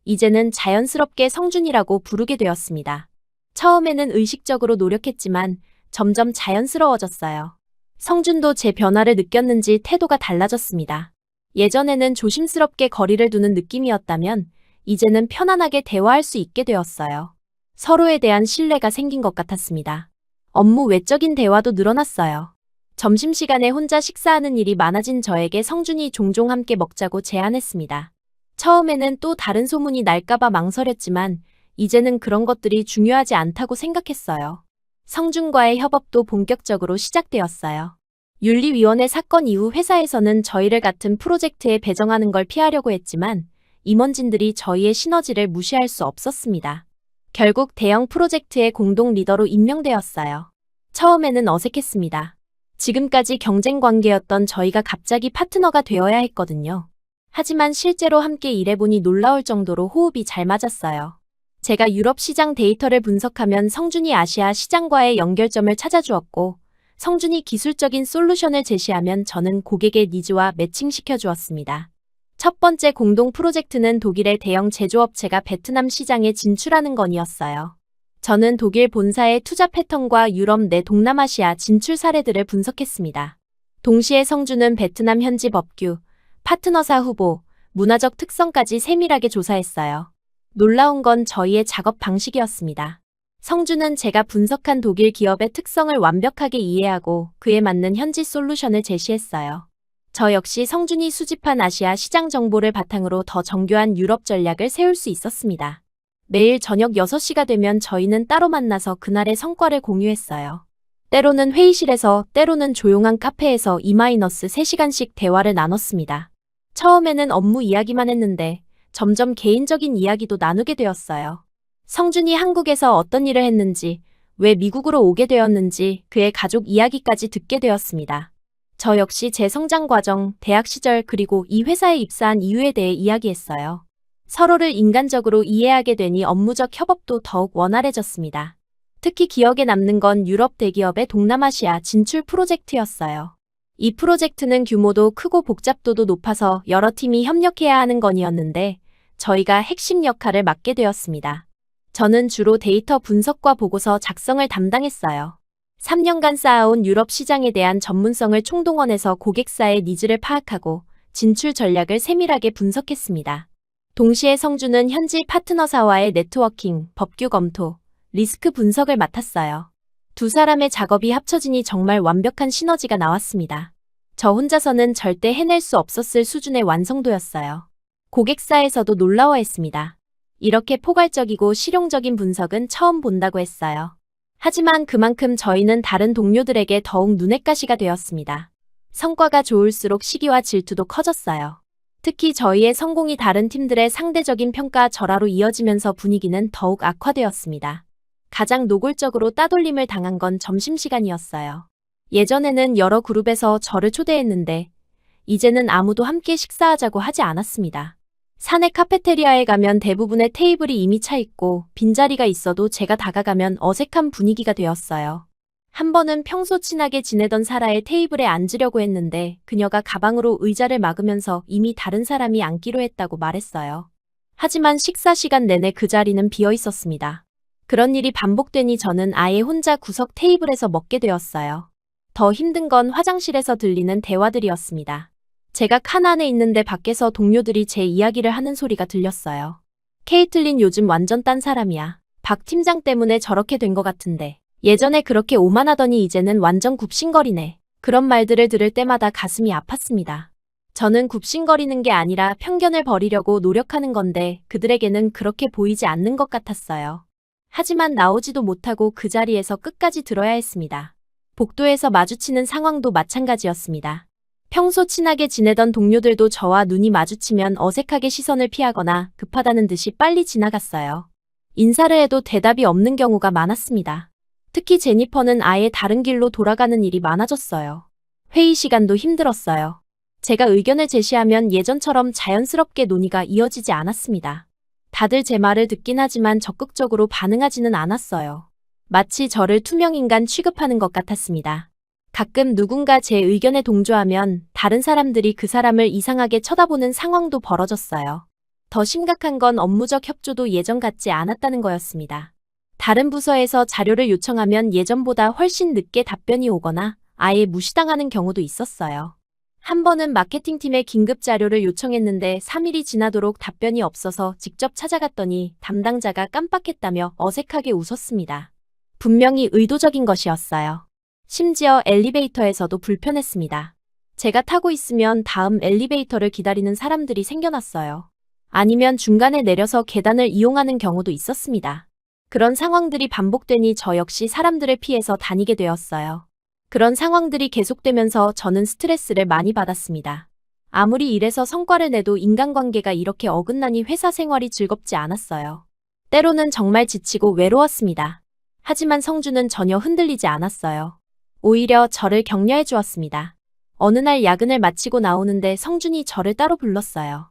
이제는 자연스럽게 성준이라고 부르게 되었습니다. 처음에는 의식적으로 노력했지만 점점 자연스러워졌어요. 성준도 제 변화를 느꼈는지 태도가 달라졌습니다. 예전에는 조심스럽게 거리를 두는 느낌이었다면 이제는 편안하게 대화할 수 있게 되었어요. 서로에 대한 신뢰가 생긴 것 같았습니다. 업무 외적인 대화도 늘어났어요. 점심시간에 혼자 식사하는 일이 많아진 저에게 성준이 종종 함께 먹자고 제안했습니다. 처음에는 또 다른 소문이 날까봐 망설였지만 이제는 그런 것들이 중요하지 않다고 생각했어요. 성준과의 협업도 본격적으로 시작되었어요. 윤리위원회 사건 이후 회사에서는 저희를 같은 프로젝트에 배정하는 걸 피하려고 했지만 임원진들이 저희의 시너지를 무시할 수 없었습니다. 결국 대형 프로젝트의 공동 리더로 임명되었어요. 처음에는 어색했습니다. 지금까지 경쟁 관계였던 저희가 갑자기 파트너가 되어야 했거든요. 하지만 실제로 함께 일해보니 놀라울 정도로 호흡이 잘 맞았어요. 제가 유럽 시장 데이터를 분석하면 성준이 아시아 시장과의 연결점을 찾아주었고 성준이 기술적인 솔루션을 제시하면 저는 고객의 니즈와 매칭시켜 주었습니다. 첫 번째 공동 프로젝트는 독일의 대형 제조업체가 베트남 시장에 진출하는 건이었어요. 저는 독일 본사의 투자 패턴과 유럽 내 동남아시아 진출 사례들을 분석했습니다. 동시에 성준은 베트남 현지 법규, 파트너사 후보, 문화적 특성까지 세밀하게 조사했어요. 놀라운 건 저희의 작업 방식이었습니다. 성준은 제가 분석한 독일 기업의 특성을 완벽하게 이해하고 그에 맞는 현지 솔루션을 제시했어요. 저 역시 성준이 수집한 아시아 시장 정보를 바탕으로 더 정교한 유럽 전략을 세울 수 있었습니다. 매일 저녁 6시가 되면 저희는 따로 만나서 그날의 성과를 공유했어요. 때로는 회의실에서, 때로는 조용한 카페에서 2-3시간씩 대화를 나눴습니다. 처음에는 업무 이야기만 했는데 점점 개인적인 이야기도 나누게 되었어요. 성준이 한국에서 어떤 일을 했는지, 왜 미국으로 오게 되었는지, 그의 가족 이야기까지 듣게 되었습니다. 저 역시 제 성장 과정, 대학 시절 그리고 이 회사에 입사한 이유에 대해 이야기했어요. 서로를 인간적으로 이해하게 되니 업무적 협업도 더욱 원활해졌습니다. 특히 기억에 남는 건 유럽 대기업의 동남아시아 진출 프로젝트였어요. 이 프로젝트는 규모도 크고 복잡도도 높아서 여러 팀이 협력해야 하는 건이었는데 저희가 핵심 역할을 맡게 되었습니다. 저는 주로 데이터 분석과 보고서 작성을 담당했어요. 3년간 쌓아온 유럽 시장에 대한 전문성을 총동원해서 고객사의 니즈를 파악하고 진출 전략을 세밀하게 분석했습니다. 동시에 성준은 현지 파트너사와의 네트워킹, 법규 검토, 리스크 분석을 맡았어요. 두 사람의 작업이 합쳐지니 정말 완벽한 시너지가 나왔습니다. 저 혼자서는 절대 해낼 수 없었을 수준의 완성도였어요. 고객사에서도 놀라워했습니다. 이렇게 포괄적이고 실용적인 분석은 처음 본다고 했어요. 하지만 그만큼 저희는 다른 동료들에게 더욱 눈엣가시가 되었습니다. 성과가 좋을수록 시기와 질투도 커졌어요. 특히 저희의 성공이 다른 팀들의 상대적인 평가 절하로 이어지면서 분위기는 더욱 악화되었습니다. 가장 노골적으로 따돌림을 당한 건 점심시간이었어요. 예전에는 여러 그룹에서 저를 초대했는데 이제는 아무도 함께 식사하자고 하지 않았습니다. 사내 카페테리아에 가면 대부분의 테이블이 이미 차 있고 빈자리가 있어도 제가 다가가면 어색한 분위기가 되었어요. 한 번은 평소 친하게 지내던 사라의 테이블에 앉으려고 했는데 그녀가 가방으로 의자를 막으면서 이미 다른 사람이 앉기로 했다고 말했어요. 하지만 식사 시간 내내 그 자리는 비어 있었습니다. 그런 일이 반복되니 저는 아예 혼자 구석 테이블에서 먹게 되었어요. 더 힘든 건 화장실에서 들리는 대화들이었습니다. 제가 칸 안에 있는데 밖에서 동료들이 제 이야기를 하는 소리가 들렸어요. 케이틀린 요즘 완전 딴 사람이야. 박 팀장 때문에 저렇게 된 것 같은데. 예전에 그렇게 오만하더니 이제는 완전 굽신거리네. 그런 말들을 들을 때마다 가슴이 아팠습니다. 저는 굽신거리는 게 아니라 편견을 버리려고 노력하는 건데 그들에게는 그렇게 보이지 않는 것 같았어요. 하지만 나오지도 못하고 그 자리에서 끝까지 들어야 했습니다. 복도에서 마주치는 상황도 마찬가지였습니다. 평소 친하게 지내던 동료들도 저와 눈이 마주치면 어색하게 시선을 피하거나 급하다는 듯이 빨리 지나갔어요. 인사를 해도 대답이 없는 경우가 많았습니다. 특히 제니퍼는 아예 다른 길로 돌아가는 일이 많아졌어요. 회의 시간도 힘들었어요. 제가 의견을 제시하면 예전처럼 자연스럽게 논의가 이어지지 않았습니다. 다들 제 말을 듣긴 하지만 적극적으로 반응하지는 않았어요. 마치 저를 투명인간 취급하는 것 같았습니다. 가끔 누군가 제 의견에 동조하면 다른 사람들이 그 사람을 이상하게 쳐다보는 상황도 벌어졌어요. 더 심각한 건 업무적 협조도 예전 같지 않았다는 거였습니다. 다른 부서에서 자료를 요청하면 예전보다 훨씬 늦게 답변이 오거나 아예 무시당하는 경우도 있었어요. 한 번은 마케팅팀에 긴급 자료를 요청했는데 3일이 지나도록 답변이 없어서 직접 찾아갔더니 담당자가 깜빡했다며 어색하게 웃었습니다. 분명히 의도적인 것이었어요. 심지어 엘리베이터에서도 불편했습니다. 제가 타고 있으면 다음 엘리베이터를 기다리는 사람들이 생겨났어요. 아니면 중간에 내려서 계단을 이용하는 경우도 있었습니다. 그런 상황들이 반복되니 저 역시 사람들을 피해서 다니게 되었어요. 그런 상황들이 계속되면서 저는 스트레스를 많이 받았습니다. 아무리 일해서 성과를 내도 인간관계가 이렇게 어긋나니 회사 생활이 즐겁지 않았어요. 때로는 정말 지치고 외로웠습니다. 하지만 성주는 전혀 흔들리지 않았어요. 오히려 저를 격려해 주었습니다. 어느 날 야근을 마치고 나오는데 성준이 저를 따로 불렀어요.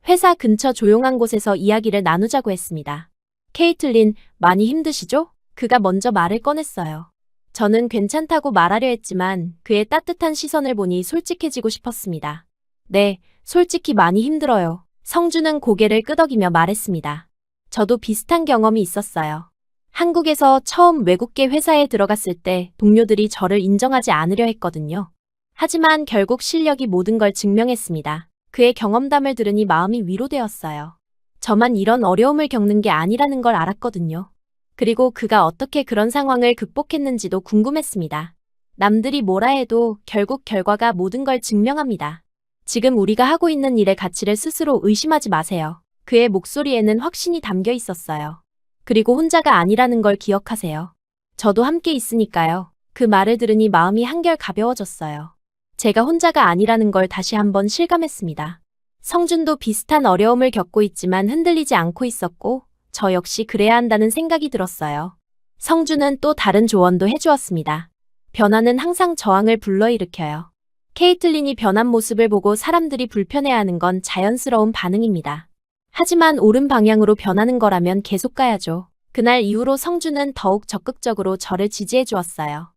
회사 근처 조용한 곳에서 이야기를 나누자고 했습니다. 케이틀린, 많이 힘드시죠? 그가 먼저 말을 꺼냈어요. 저는 괜찮다고 말하려 했지만 그의 따뜻한 시선을 보니 솔직해지고 싶었습니다. 네, 솔직히 많이 힘들어요. 성주는 고개를 끄덕이며 말했습니다. 저도 비슷한 경험이 있었어요. 한국에서 처음 외국계 회사에 들어갔을 때 동료들이 저를 인정하지 않으려 했거든요. 하지만 결국 실력이 모든 걸 증명했습니다. 그의 경험담을 들으니 마음이 위로되었어요. 저만 이런 어려움을 겪는 게 아니라는 걸 알았거든요. 그리고 그가 어떻게 그런 상황을 극복했는지도 궁금했습니다. 남들이 뭐라 해도 결국 결과가 모든 걸 증명합니다. 지금 우리가 하고 있는 일의 가치를 스스로 의심하지 마세요. 그의 목소리에는 확신이 담겨 있었어요. 그리고 혼자가 아니라는 걸 기억하세요. 저도 함께 있으니까요. 그 말을 들으니 마음이 한결 가벼워졌어요. 제가 혼자가 아니라는 걸 다시 한번 실감했습니다. 성준도 비슷한 어려움을 겪고 있지만 흔들리지 않고 있었고 저 역시 그래야 한다는 생각이 들었어요. 성준은 또 다른 조언도 해주었습니다. 변화는 항상 저항을 불러일으켜요. 케이틀린이 변한 모습을 보고 사람들이 불편해하는 건 자연스러운 반응입니다. 하지만 옳은 방향으로 변하는 거라면 계속 가야죠. 그날 이후로 성준은 더욱 적극적으로 저를 지지해 주었어요.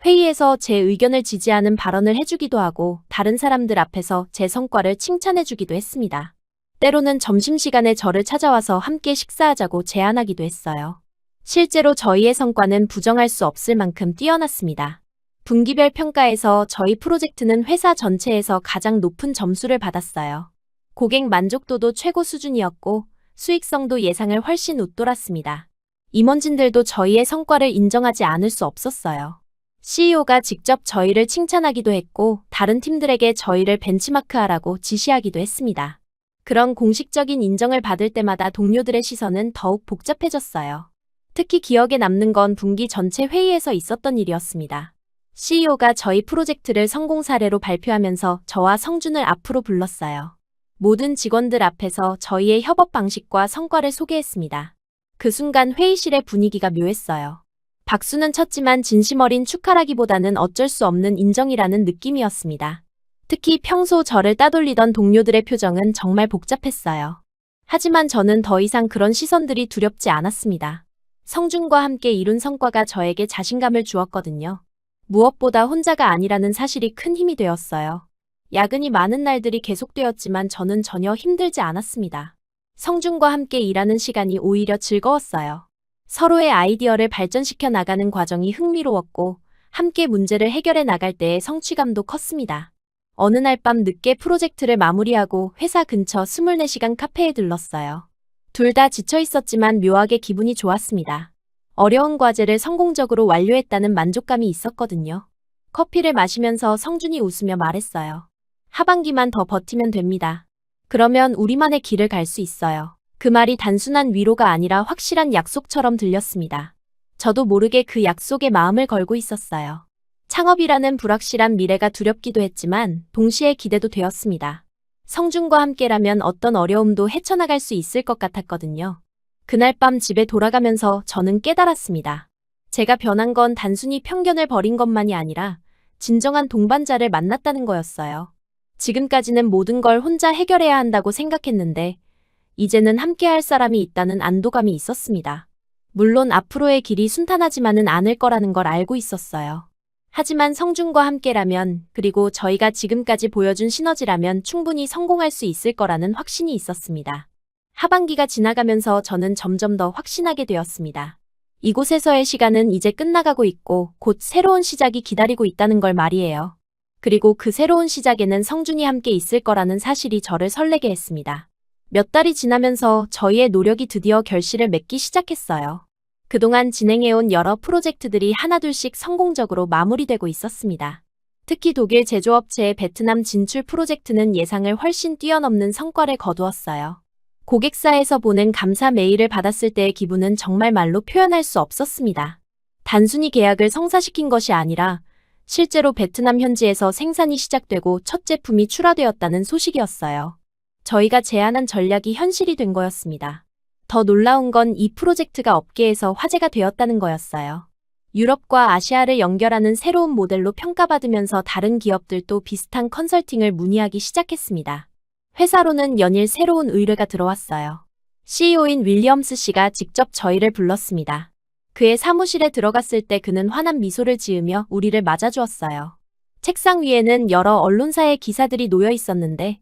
회의에서 제 의견을 지지하는 발언을 해주기도 하고 다른 사람들 앞에서 제 성과를 칭찬해 주기도 했습니다. 때로는 점심시간에 저를 찾아와서 함께 식사하자고 제안하기도 했어요. 실제로 저희의 성과는 부정할 수 없을 만큼 뛰어났습니다. 분기별 평가에서 저희 프로젝트는 회사 전체에서 가장 높은 점수를 받았어요. 고객 만족도도 최고 수준이었고 수익성도 예상을 훨씬 웃돌았습니다. 임원진들도 저희의 성과를 인정하지 않을 수 없었어요. CEO가 직접 저희를 칭찬하기도 했고 다른 팀들에게 저희를 벤치마크하라고 지시하기도 했습니다. 그런 공식적인 인정을 받을 때마다 동료들의 시선은 더욱 복잡해졌어요. 특히 기억에 남는 건 분기 전체 회의에서 있었던 일이었습니다. CEO가 저희 프로젝트를 성공 사례로 발표하면서 저와 성준을 앞으로 불렀어요. 모든 직원들 앞에서 저희의 협업 방식과 성과를 소개했습니다. 그 순간 회의실의 분위기가 묘했어요. 박수는 쳤지만 진심 어린 축하라기보다는 어쩔 수 없는 인정이라는 느낌이었습니다. 특히 평소 저를 따돌리던 동료들의 표정은 정말 복잡했어요. 하지만 저는 더 이상 그런 시선들이 두렵지 않았습니다. 성준과 함께 이룬 성과가 저에게 자신감을 주었거든요. 무엇보다 혼자가 아니라는 사실이 큰 힘이 되었어요. 야근이 많은 날들이 계속되었지만 저는 전혀 힘들지 않았습니다. 성준과 함께 일하는 시간이 오히려 즐거웠어요. 서로의 아이디어를 발전시켜 나가는 과정이 흥미로웠고 함께 문제를 해결해 나갈 때의 성취감도 컸습니다. 어느 날 밤 늦게 프로젝트를 마무리하고 회사 근처 24시간 카페에 들렀어요. 둘 다 지쳐 있었지만 묘하게 기분이 좋았습니다. 어려운 과제를 성공적으로 완료했다는 만족감이 있었거든요. 커피를 마시면서 성준이 웃으며 말했어요. 하반기만 더 버티면 됩니다. 그러면 우리만의 길을 갈 수 있어요. 그 말이 단순한 위로가 아니라 확실한 약속처럼 들렸습니다. 저도 모르게 그 약속에 마음을 걸고 있었어요. 창업이라는 불확실한 미래가 두렵기도 했지만 동시에 기대도 되었습니다. 성준과 함께라면 어떤 어려움도 헤쳐나갈 수 있을 것 같았거든요. 그날 밤 집에 돌아가면서 저는 깨달았습니다. 제가 변한 건 단순히 편견을 버린 것만이 아니라 진정한 동반자를 만났다는 거였어요. 지금까지는 모든 걸 혼자 해결해야 한다고 생각했는데 이제는 함께할 사람이 있다는 안도감이 있었습니다. 물론 앞으로의 길이 순탄하지만은 않을 거라는 걸 알고 있었어요. 하지만 성준과 함께라면, 그리고 저희가 지금까지 보여준 시너지라면 충분히 성공할 수 있을 거라는 확신이 있었습니다. 하반기가 지나가면서 저는 점점 더 확신하게 되었습니다. 이곳에서의 시간은 이제 끝나가고 있고 곧 새로운 시작이 기다리고 있다는 걸 말이에요. 그리고 그 새로운 시작에는 성준이 함께 있을 거라는 사실이 저를 설레게 했습니다. 몇 달이 지나면서 저희의 노력이 드디어 결실을 맺기 시작했어요. 그동안 진행해온 여러 프로젝트들이 하나둘씩 성공적으로 마무리되고 있었습니다. 특히 독일 제조업체의 베트남 진출 프로젝트는 예상을 훨씬 뛰어넘는 성과를 거두었어요. 고객사에서 보낸 감사 메일을 받았을 때의 기분은 정말 말로 표현할 수 없었습니다. 단순히 계약을 성사시킨 것이 아니라 실제로 베트남 현지에서 생산이 시작되고 첫 제품이 출하되었다는 소식이었어요. 저희가 제안한 전략이 현실이 된 거였습니다. 더 놀라운 건 이 프로젝트가 업계에서 화제가 되었다는 거였어요. 유럽과 아시아를 연결하는 새로운 모델로 평가받으면서 다른 기업들도 비슷한 컨설팅을 문의하기 시작했습니다. 회사로는 연일 새로운 의뢰가 들어왔어요. CEO인 윌리엄스 씨가 직접 저희를 불렀습니다. 그의 사무실에 들어갔을 때 그는 환한 미소를 지으며 우리를 맞아주었어요. 책상 위에는 여러 언론사의 기사들이 놓여 있었는데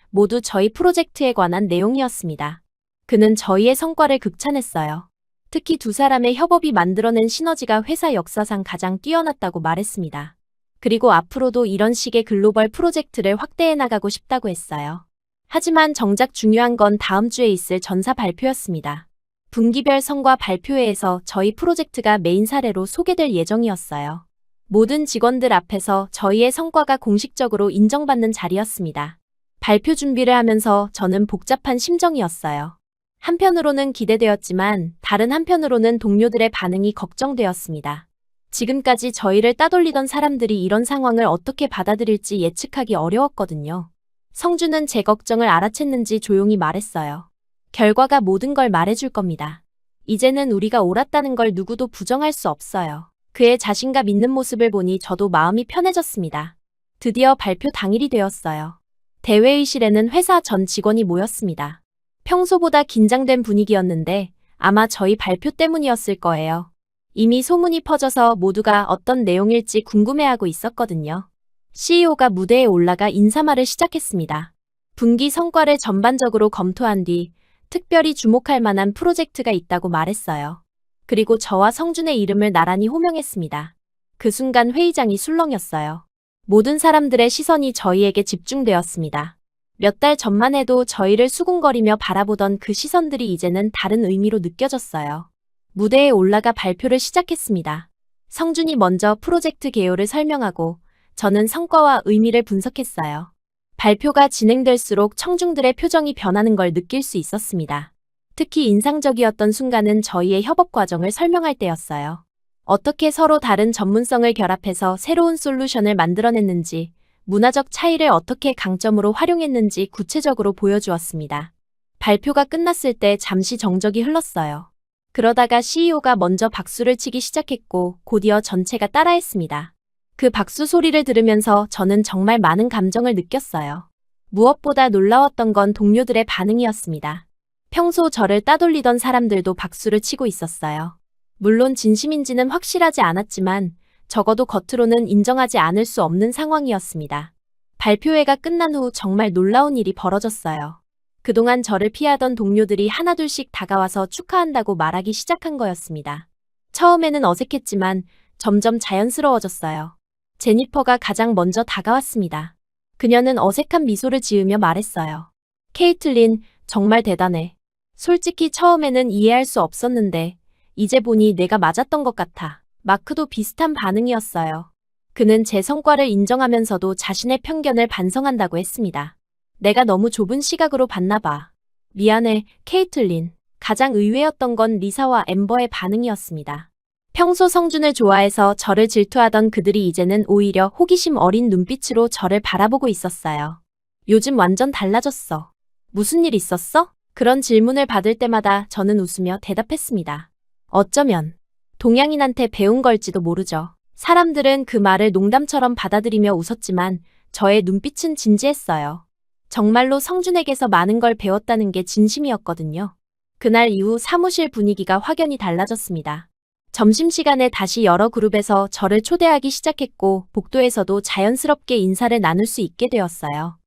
모두 저희 프로젝트에 관한 내용이었습니다. 그는 저희의 성과를 극찬했어요. 특히 두 사람의 협업이 만들어낸 시너지가 회사 역사상 가장 뛰어났다고 말했습니다. 그리고 앞으로도 이런 식의 글로벌 프로젝트를 확대해 나가고 싶다고 했어요. 하지만 정작 중요한 건 다음 주에 있을 전사 발표였습니다. 분기별 성과 발표회에서 저희 프로젝트가 메인 사례로 소개될 예정이었어요. 모든 직원들 앞에서 저희의 성과가 공식적으로 인정받는 자리였습니다. 발표 준비를 하면서 저는 복잡한 심정이었어요. 한편으로는 기대되었지만 다른 한편으로는 동료들의 반응이 걱정되었습니다. 지금까지 저희를 따돌리던 사람들이 이런 상황을 어떻게 받아들일지 예측하기 어려웠거든요. 성준은 제 걱정을 알아챘는지 조용히 말했어요. 결과가 모든 걸 말해줄 겁니다. 이제는 우리가 옳았다는 걸 누구도 부정할 수 없어요. 그의 자신감 있는 모습을 보니 저도 마음이 편해졌습니다. 드디어 발표 당일이 되었어요. 대회의실에는 회사 전 직원이 모였습니다. 평소보다 긴장된 분위기였는데 아마 저희 발표 때문이었을 거예요. 이미 소문이 퍼져서 모두가 어떤 내용일지 궁금해하고 있었거든요. CEO가 무대에 올라가 인사말을 시작했습니다. 분기 성과를 전반적으로 검토한 뒤 특별히 주목할 만한 프로젝트가 있다고 말했어요. 그리고 저와 성준의 이름을 나란히 호명했습니다. 그 순간 회의장이 술렁였어요. 모든 사람들의 시선이 저희에게 집중되었습니다. 몇 달 전만 해도 저희를 수군거리며 바라보던 그 시선들이 이제는 다른 의미로 느껴졌어요. 무대에 올라가 발표를 시작했습니다. 성준이 먼저 프로젝트 개요를 설명하고 저는 성과와 의미를 분석했어요. 발표가 진행될수록 청중들의 표정이 변하는 걸 느낄 수 있었습니다. 특히 인상적이었던 순간은 저희의 협업 과정을 설명할 때였어요. 어떻게 서로 다른 전문성을 결합해서 새로운 솔루션을 만들어냈는지, 문화적 차이를 어떻게 강점으로 활용했는지 구체적으로 보여주었습니다. 발표가 끝났을 때 잠시 정적이 흘렀어요. 그러다가 CEO가 먼저 박수를 치기 시작했고 곧이어 전체가 따라했습니다. 그 박수 소리를 들으면서 저는 정말 많은 감정을 느꼈어요. 무엇보다 놀라웠던 건 동료들의 반응이었습니다. 평소 저를 따돌리던 사람들도 박수를 치고 있었어요. 물론 진심인지는 확실하지 않았지만 적어도 겉으로는 인정하지 않을 수 없는 상황이었습니다. 발표회가 끝난 후 정말 놀라운 일이 벌어졌어요. 그동안 저를 피하던 동료들이 하나둘씩 다가와서 축하한다고 말하기 시작한 거였습니다. 처음에는 어색했지만 점점 자연스러워졌어요. 제니퍼가 가장 먼저 다가왔습니다. 그녀는 어색한 미소를 지으며 말했어요. 케이틀린, 정말 대단해. 솔직히 처음에는 이해할 수 없었는데 이제 보니 내가 맞았던 것 같아. 마크도 비슷한 반응이었어요. 그는 제 성과를 인정하면서도 자신의 편견을 반성한다고 했습니다. 내가 너무 좁은 시각으로 봤나 봐. 미안해, 케이틀린. 가장 의외였던 건 리사와 엠버의 반응이었습니다. 평소 성준을 좋아해서 저를 질투하던 그들이 이제는 오히려 호기심 어린 눈빛으로 저를 바라보고 있었어요. 요즘 완전 달라졌어. 무슨 일 있었어? 그런 질문을 받을 때마다 저는 웃으며 대답했습니다. 어쩌면 동양인한테 배운 걸지도 모르죠. 사람들은 그 말을 농담처럼 받아들이며 웃었지만 저의 눈빛은 진지했어요. 정말로 성준에게서 많은 걸 배웠다는 게 진심이었거든요. 그날 이후 사무실 분위기가 확연히 달라졌습니다. 점심시간에 다시 여러 그룹에서 저를 초대하기 시작했고 복도에서도 자연스럽게 인사를 나눌 수 있게 되었어요.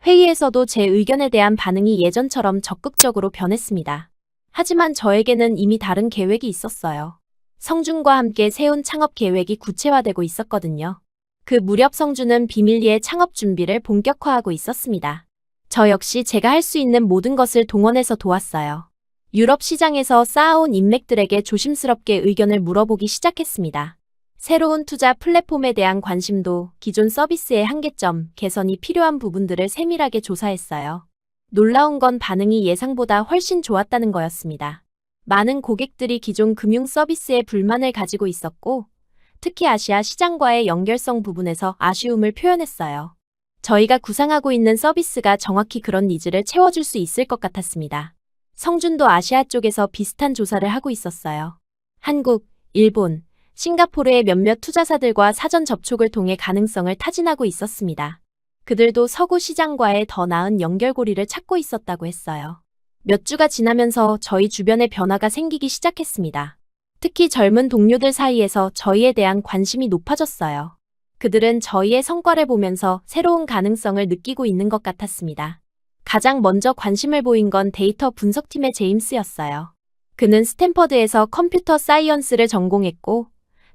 회의에서도 제 의견에 대한 반응이 예전처럼 적극적으로 변했습니다. 하지만 저에게는 이미 다른 계획이 있었어요. 성준과 함께 세운 창업 계획이 구체화되고 있었거든요. 그 무렵 성준은 비밀리에 창업 준비를 본격화하고 있었습니다. 저 역시 제가 할 수 있는 모든 것을 동원해서 도왔어요. 유럽 시장에서 쌓아온 인맥들에게 조심스럽게 의견을 물어보기 시작했습니다. 새로운 투자 플랫폼에 대한 관심도 기존 서비스의 한계점, 개선이 필요한 부분들을 세밀하게 조사했어요. 놀라운 건 반응이 예상보다 훨씬 좋았다는 거였습니다. 많은 고객들이 기존 금융 서비스에 불만을 가지고 있었고, 특히 아시아 시장과의 연결성 부분에서 아쉬움을 표현했어요. 저희가 구상하고 있는 서비스가 정확히 그런 니즈를 채워줄 수 있을 것 같았습니다. 성준도 아시아 쪽에서 비슷한 조사를 하고 있었어요. 한국, 일본, 싱가포르의 몇몇 투자사들과 사전 접촉을 통해 가능성을 타진하고 있었습니다. 그들도 서구 시장과의 더 나은 연결고리를 찾고 있었다고 했어요. 몇 주가 지나면서 저희 주변에 변화가 생기기 시작했습니다. 특히 젊은 동료들 사이에서 저희에 대한 관심이 높아졌어요. 그들은 저희의 성과를 보면서 새로운 가능성을 느끼고 있는 것 같았습니다. 가장 먼저 관심을 보인 건 데이터 분석팀의 제임스였어요. 그는 스탠퍼드에서 컴퓨터 사이언스를 전공했고,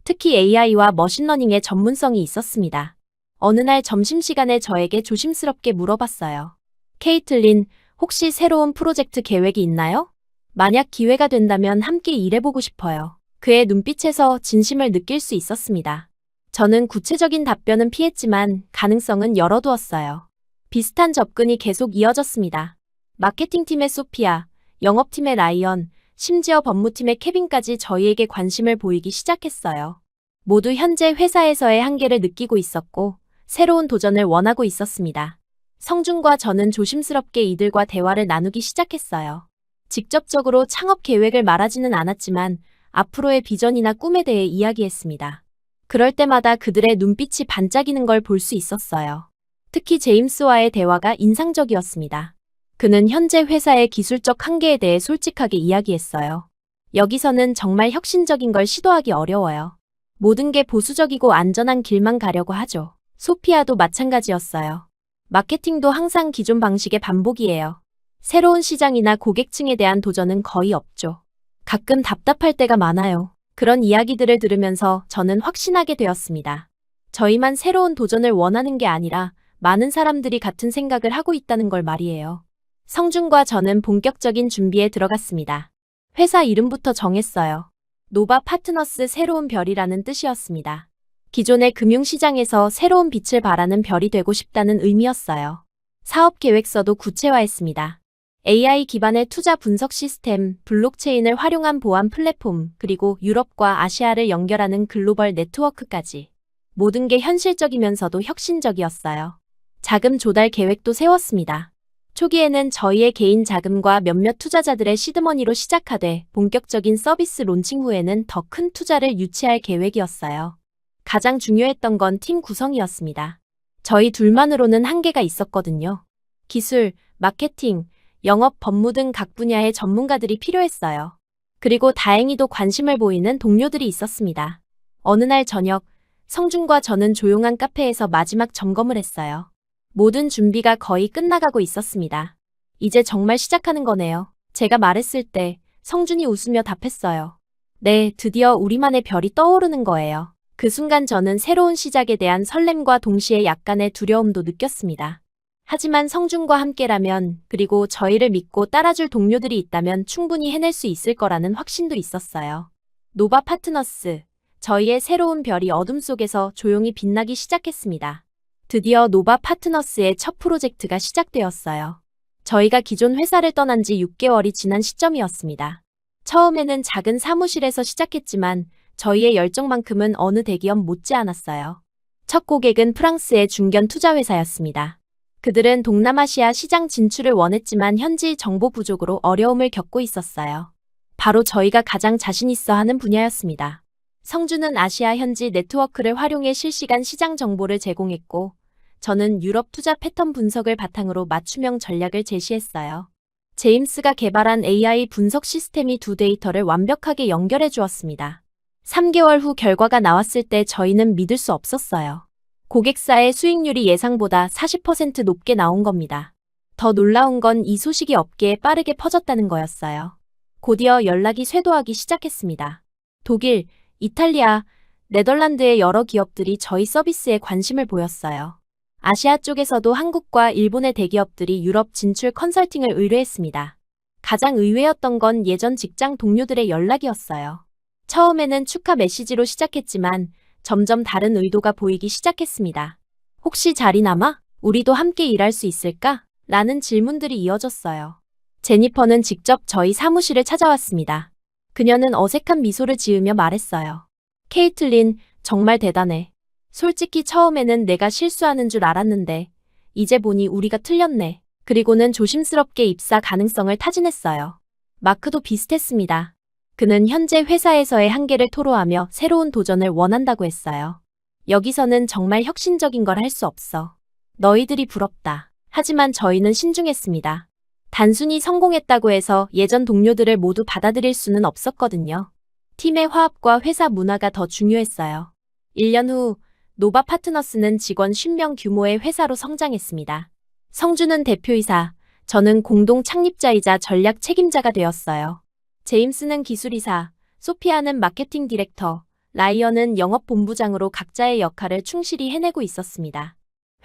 특히 AI와 머신러닝에 전문성이 있었습니다. 어느 날 점심시간에 저에게 조심스럽게 물어봤어요. 케이틀린, 혹시 새로운 프로젝트 계획이 있나요? 만약 기회가 된다면 함께 일해보고 싶어요. 그의 눈빛에서 진심을 느낄 수 있었습니다. 저는 구체적인 답변은 피했지만 가능성은 열어두었어요. 비슷한 접근이 계속 이어졌습니다. 마케팅팀의 소피아, 영업팀의 라이언, 심지어 법무팀의 케빈까지 저희에게 관심을 보이기 시작했어요. 모두 현재 회사에서의 한계를 느끼고 있었고 새로운 도전을 원하고 있었습니다. 성준과 저는 조심스럽게 이들과 대화를 나누기 시작했어요. 직접적으로 창업 계획을 말하지는 않았지만 앞으로의 비전이나 꿈에 대해 이야기했습니다. 그럴 때마다 그들의 눈빛이 반짝이는 걸 볼 수 있었어요. 특히 제임스와의 대화가 인상적이었습니다. 그는 현재 회사의 기술적 한계에 대해 솔직하게 이야기했어요. 여기서는 정말 혁신적인 걸 시도하기 어려워요. 모든 게 보수적이고 안전한 길만 가려고 하죠. 소피아도 마찬가지였어요. 마케팅도 항상 기존 방식의 반복이에요. 새로운 시장이나 고객층에 대한 도전은 거의 없죠. 가끔 답답할 때가 많아요. 그런 이야기들을 들으면서 저는 확신하게 되었습니다. 저희만 새로운 도전을 원하는 게 아니라 많은 사람들이 같은 생각을 하고 있다는 걸 말이에요. 성준과 저는 본격적인 준비에 들어갔습니다. 회사 이름부터 정했어요. 노바 파트너스 새로운 별이라는 뜻이었습니다. 기존의 금융시장에서 새로운 빛을 발하는 별이 되고 싶다는 의미였어요. 사업 계획서도 구체화했습니다. AI 기반의 투자 분석 시스템, 블록체인을 활용한 보안 플랫폼, 그리고 유럽과 아시아를 연결하는 글로벌 네트워크까지. 모든 게 현실적이면서도 혁신적이었어요. 자금 조달 계획도 세웠습니다. 초기에는 저희의 개인 자금과 몇몇 투자자들의 시드머니로 시작하되 본격적인 서비스 론칭 후에는 더 큰 투자를 유치할 계획이었어요. 가장 중요했던 건 팀 구성이었습니다. 저희 둘만으로는 한계가 있었거든요. 기술, 마케팅, 영업, 법무 등 각 분야의 전문가들이 필요했어요. 그리고 다행히도 관심을 보이는 동료들이 있었습니다. 어느 날 저녁, 성준과 저는 조용한 카페에서 마지막 점검을 했어요. 모든 준비가 거의 끝나가고 있었습니다. 이제 정말 시작하는 거네요. 제가 말했을 때 성준이 웃으며 답했어요. 네, 드디어 우리만의 별이 떠오르는 거예요. 그 순간 저는 새로운 시작에 대한 설렘과 동시에 약간의 두려움도 느꼈습니다. 하지만 성준과 함께라면, 그리고 저희를 믿고 따라줄 동료들이 있다면 충분히 해낼 수 있을 거라는 확신도 있었어요. 노바 파트너스, 저희의 새로운 별이 어둠 속에서 조용히 빛나기 시작했습니다. 드디어 노바 파트너스의 첫 프로젝트가 시작되었어요. 저희가 기존 회사를 떠난 지 6개월이 지난 시점이었습니다. 처음에는 작은 사무실에서 시작했지만 저희의 열정만큼은 어느 대기업 못지않았어요. 첫 고객은 프랑스의 중견 투자회사였습니다. 그들은 동남아시아 시장 진출을 원했지만 현지 정보 부족으로 어려움을 겪고 있었어요. 바로 저희가 가장 자신 있어 하는 분야였습니다. 성주는 아시아 현지 네트워크를 활용해 실시간 시장 정보를 제공했고, 저는 유럽 투자 패턴 분석을 바탕으로 맞춤형 전략을 제시했어요. 제임스가 개발한 AI 분석 시스템이 두 데이터를 완벽하게 연결해 주었습니다. 3개월 후 결과가 나왔을 때 저희는 믿을 수 없었어요. 고객사의 수익률이 예상보다 40% 높게 나온 겁니다. 더 놀라운 건 이 소식이 업계에 빠르게 퍼졌다는 거였어요. 곧이어 연락이 쇄도하기 시작했습니다. 독일, 이탈리아, 네덜란드의 여러 기업들이 저희 서비스에 관심을 보였어요. 아시아 쪽에서도 한국과 일본의 대기업들이 유럽 진출 컨설팅을 의뢰했습니다. 가장 의외였던 건 예전 직장 동료들의 연락이었어요. 처음에는 축하 메시지로 시작했지만 점점 다른 의도가 보이기 시작했습니다. 혹시 자리 남아? 우리도 함께 일할 수 있을까? 라는 질문들이 이어졌어요. 제니퍼는 직접 저희 사무실을 찾아왔습니다. 그녀는 어색한 미소를 지으며 말했어요. 케이틀린, 정말 대단해. 솔직히 처음에는 내가 실수하는 줄 알았는데 이제 보니 우리가 틀렸네. 그리고는 조심스럽게 입사 가능성을 타진했어요. 마크도 비슷했습니다. 그는 현재 회사에서의 한계를 토로하며 새로운 도전을 원한다고 했어요. 여기서는 정말 혁신적인 걸 할 수 없어. 너희들이 부럽다. 하지만 저희는 신중했습니다. 단순히 성공했다고 해서 예전 동료들을 모두 받아들일 수는 없었거든요. 팀의 화합과 회사 문화가 더 중요했어요. 1년 후 노바 파트너스는 직원 10명 규모의 회사로 성장했습니다. 성주는 대표이사, 저는 공동 창립자이자 전략 책임자가 되었어요. 제임스는 기술이사, 소피아는 마케팅 디렉터, 라이언은 영업본부장으로 각자의 역할을 충실히 해내고 있었습니다.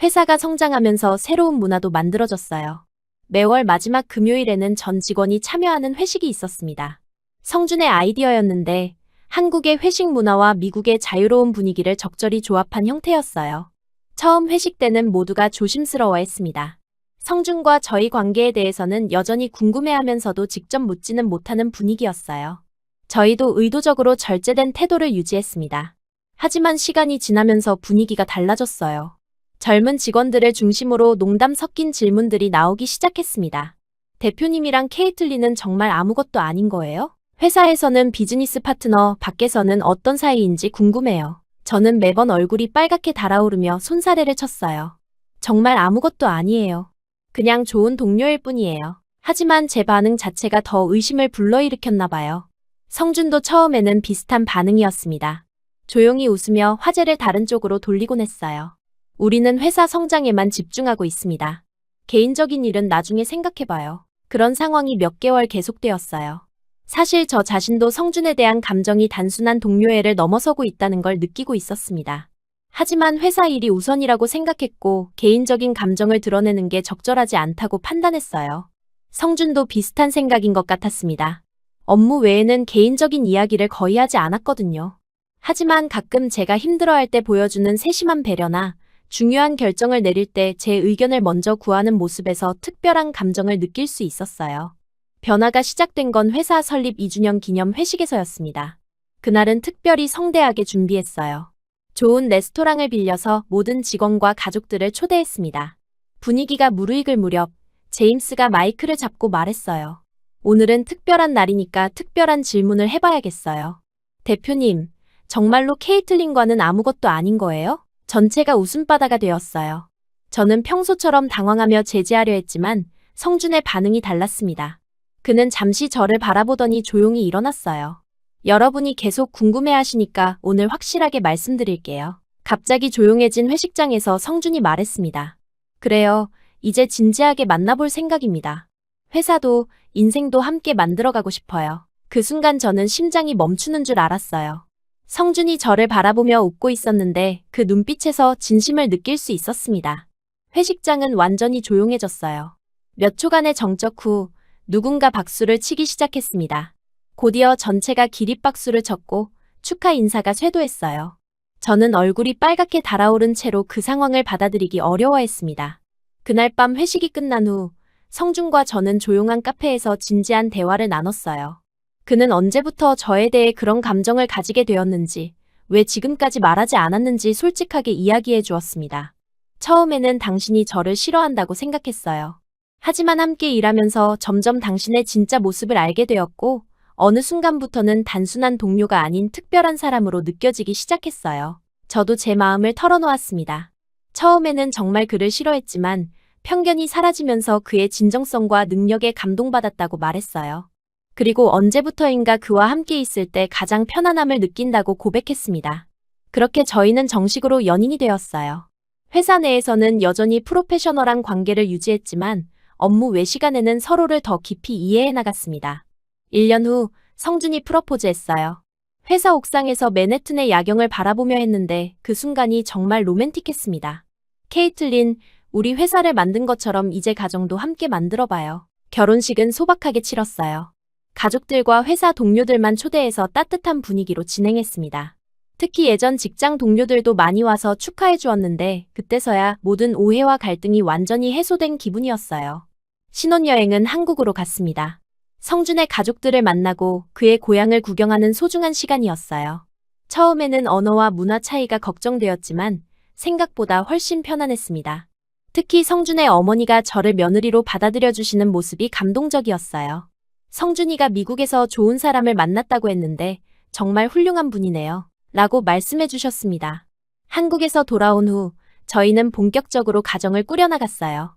회사가 성장하면서 새로운 문화도 만들어졌어요. 매월 마지막 금요일에는 전 직원이 참여하는 회식이 있었습니다. 성준의 아이디어였는데 한국의 회식 문화와 미국의 자유로운 분위기를 적절히 조합한 형태였어요. 처음 회식 때는 모두가 조심스러워했습니다. 성준과 저희 관계에 대해서는 여전히 궁금해하면서도 직접 묻지는 못하는 분위기였어요. 저희도 의도적으로 절제된 태도를 유지했습니다. 하지만 시간이 지나면서 분위기가 달라졌어요. 젊은 직원들을 중심으로 농담 섞인 질문들이 나오기 시작했습니다. 대표님이랑 케이틀린은 정말 아무것도 아닌 거예요? 회사에서는 비즈니스 파트너, 밖에서는 어떤 사이인지 궁금해요. 저는 매번 얼굴이 빨갛게 달아오르며 손사래를 쳤어요. 정말 아무것도 아니에요. 그냥 좋은 동료일 뿐이에요. 하지만 제 반응 자체가 더 의심을 불러일으켰나 봐요. 성준도 처음에는 비슷한 반응이었습니다. 조용히 웃으며 화제를 다른 쪽으로 돌리곤 했어요. 우리는 회사 성장에만 집중하고 있습니다. 개인적인 일은 나중에 생각해봐요. 그런 상황이 몇 개월 계속되었어요. 사실 저 자신도 성준에 대한 감정이 단순한 동료애를 넘어서고 있다는 걸 느끼고 있었습니다. 하지만 회사 일이 우선이라고 생각했고 개인적인 감정을 드러내는 게 적절하지 않다고 판단했어요. 성준도 비슷한 생각인 것 같았습니다. 업무 외에는 개인적인 이야기를 거의 하지 않았거든요. 하지만 가끔 제가 힘들어할 때 보여주는 세심한 배려나 중요한 결정을 내릴 때 제 의견을 먼저 구하는 모습에서 특별한 감정을 느낄 수 있었어요. 변화가 시작된 건 회사 설립 2주년 기념 회식에서였습니다. 그날은 특별히 성대하게 준비했어요. 좋은 레스토랑을 빌려서 모든 직원과 가족들을 초대했습니다. 분위기가 무르익을 무렵 제임스가 마이크를 잡고 말했어요. 오늘은 특별한 날이니까 특별한 질문을 해봐야겠어요. 대표님, 정말로 케이틀린과는 아무것도 아닌 거예요? 전체가 웃음바다가 되었어요. 저는 평소처럼 당황하며 제지하려 했지만 성준의 반응이 달랐습니다. 그는 잠시 저를 바라보더니 조용히 일어났어요. 여러분이 계속 궁금해하시니까 오늘 확실하게 말씀드릴게요. 갑자기 조용해진 회식장에서 성준이 말했습니다. 그래요. 이제 진지하게 만나볼 생각입니다. 회사도 인생도 함께 만들어가고 싶어요. 그 순간 저는 심장이 멈추는 줄 알았어요. 성준이 저를 바라보며 웃고 있었는데 그 눈빛에서 진심을 느낄 수 있었습니다. 회식장은 완전히 조용해졌어요. 몇 초간의 정적 후 누군가 박수를 치기 시작했습니다. 곧이어 전체가 기립박수를 쳤고 축하 인사가 쇄도했어요. 저는 얼굴이 빨갛게 달아오른 채로 그 상황을 받아들이기 어려워했습니다. 그날 밤 회식이 끝난 후 성준과 저는 조용한 카페에서 진지한 대화를 나눴어요. 그는 언제부터 저에 대해 그런 감정을 가지게 되었는지, 왜 지금까지 말하지 않았는지 솔직하게 이야기해 주었습니다. 처음에는 당신이 저를 싫어한다고 생각했어요. 하지만 함께 일하면서 점점 당신의 진짜 모습을 알게 되었고, 어느 순간부터는 단순한 동료가 아닌 특별한 사람으로 느껴지기 시작했어요. 저도 제 마음을 털어놓았습니다. 처음에는 정말 그를 싫어했지만 편견이 사라지면서 그의 진정성과 능력에 감동받았다고 말했어요. 그리고 언제부터인가 그와 함께 있을 때 가장 편안함을 느낀다고 고백했습니다. 그렇게 저희는 정식으로 연인이 되었어요. 회사 내에서는 여전히 프로페셔널한 관계를 유지했지만 업무 외 시간에는 서로를 더 깊이 이해해 나갔습니다. 1년 후 성준이 프러포즈했어요. 회사 옥상에서 맨해튼의 야경을 바라보며 했는데 그 순간이 정말 로맨틱했습니다. 케이틀린, 우리 회사를 만든 것처럼 이제 가정도 함께 만들어봐요. 결혼식은 소박하게 치렀어요. 가족들과 회사 동료들만 초대해서 따뜻한 분위기로 진행했습니다. 특히 예전 직장 동료들도 많이 와서 축하해 주었는데 그때서야 모든 오해와 갈등이 완전히 해소된 기분이었어요. 신혼여행은 한국으로 갔습니다. 성준의 가족들을 만나고 그의 고향을 구경하는 소중한 시간이었어요. 처음에는 언어와 문화 차이가 걱정되었지만 생각보다 훨씬 편안했습니다. 특히 성준의 어머니가 저를 며느리로 받아들여 주시는 모습이 감동적이었어요. 성준이가 미국에서 좋은 사람을 만났다고 했는데 정말 훌륭한 분이네요. 라고 말씀해 주셨습니다. 한국에서 돌아온 후 저희는 본격적으로 가정을 꾸려나갔어요.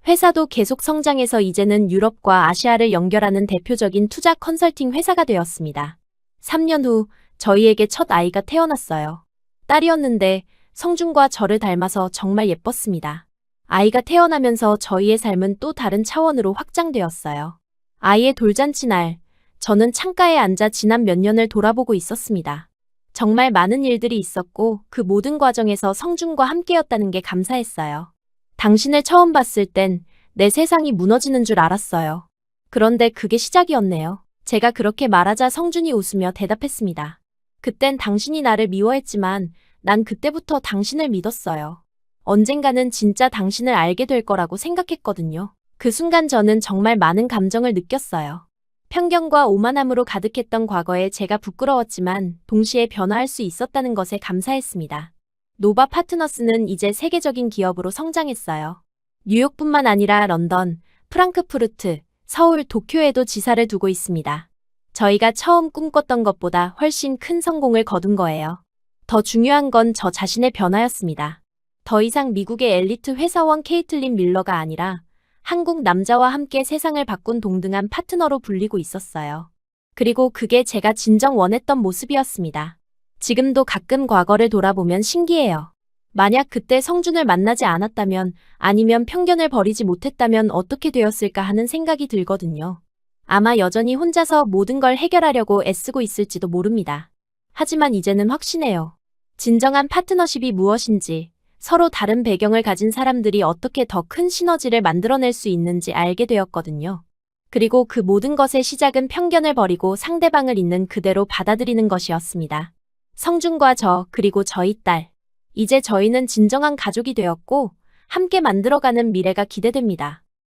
회사도 계속 성장해서 이제는 유럽과 아시아를 연결하는 대표적인 투자 컨설팅 회사가 되었습니다. 3년 후 저희에게 첫 아이가 태어났어요. 딸이었는데 성준과 저를 닮아서 정말 예뻤습니다. 아이가 태어나면서 저희의 삶은 또 다른 차원으로 확장되었어요. 아이의 돌잔치 날, 저는 창가에 앉아 지난 몇 년을 돌아보고 있었습니다. 정말 많은 일들이 있었고 그 모든 과정에서 성준과 함께였다는 게 감사했어요. 당신을 처음 봤을 땐 내 세상이 무너지는 줄 알았어요. 그런데 그게 시작이었네요. 제가 그렇게 말하자 성준이 웃으며 대답했습니다. 그땐 당신이 나를 미워했지만 난 그때부터 당신을 믿었어요. 언젠가는 진짜 당신을 알게 될 거라고 생각했거든요. 그 순간 저는 정말 많은 감정을 느꼈어요. 편견과 오만함으로 가득했던 과거에 제가 부끄러웠지만 동시에 변화할 수 있었다는 것에 감사했습니다. 노바 파트너스는 이제 세계적인 기업으로 성장했어요. 뉴욕뿐만 아니라 런던, 프랑크푸르트, 서울, 도쿄에도 지사를 두고 있습니다. 저희가 처음 꿈꿨던 것보다 훨씬 큰 성공을 거둔 거예요. 더 중요한 건 저 자신의 변화였습니다. 더 이상 미국의 엘리트 회사원 케이틀린 밀러가 아니라 한국 남자와 함께 세상을 바꾼 동등한 파트너로 불리고 있었어요. 그리고 그게 제가 진정 원했던 모습이었습니다. 지금도 가끔 과거를 돌아보면 신기해요. 만약 그때 성준을 만나지 않았다면 아니면 편견을 버리지 못했다면 어떻게 되었을까 하는 생각이 들거든요. 아마 여전히 혼자서 모든 걸 해결하려고 애쓰고 있을지도 모릅니다. 하지만 이제는 확신해요. 진정한 파트너십이 무엇인지, 서로 다른 배경을 가진 사람들이 어떻게 더 큰 시너지를 만들어낼 수 있는지 알게 되었거든요. 그리고 그 모든 것의 시작은 편견을 버리고 상대방을 있는 그대로 받아들이는 것이었습니다. 성준과 저, 그리고 저희 딸. 이제 저희는 진정한 가족이 되었고 함께 만들어가는 미래가 기대됩니다.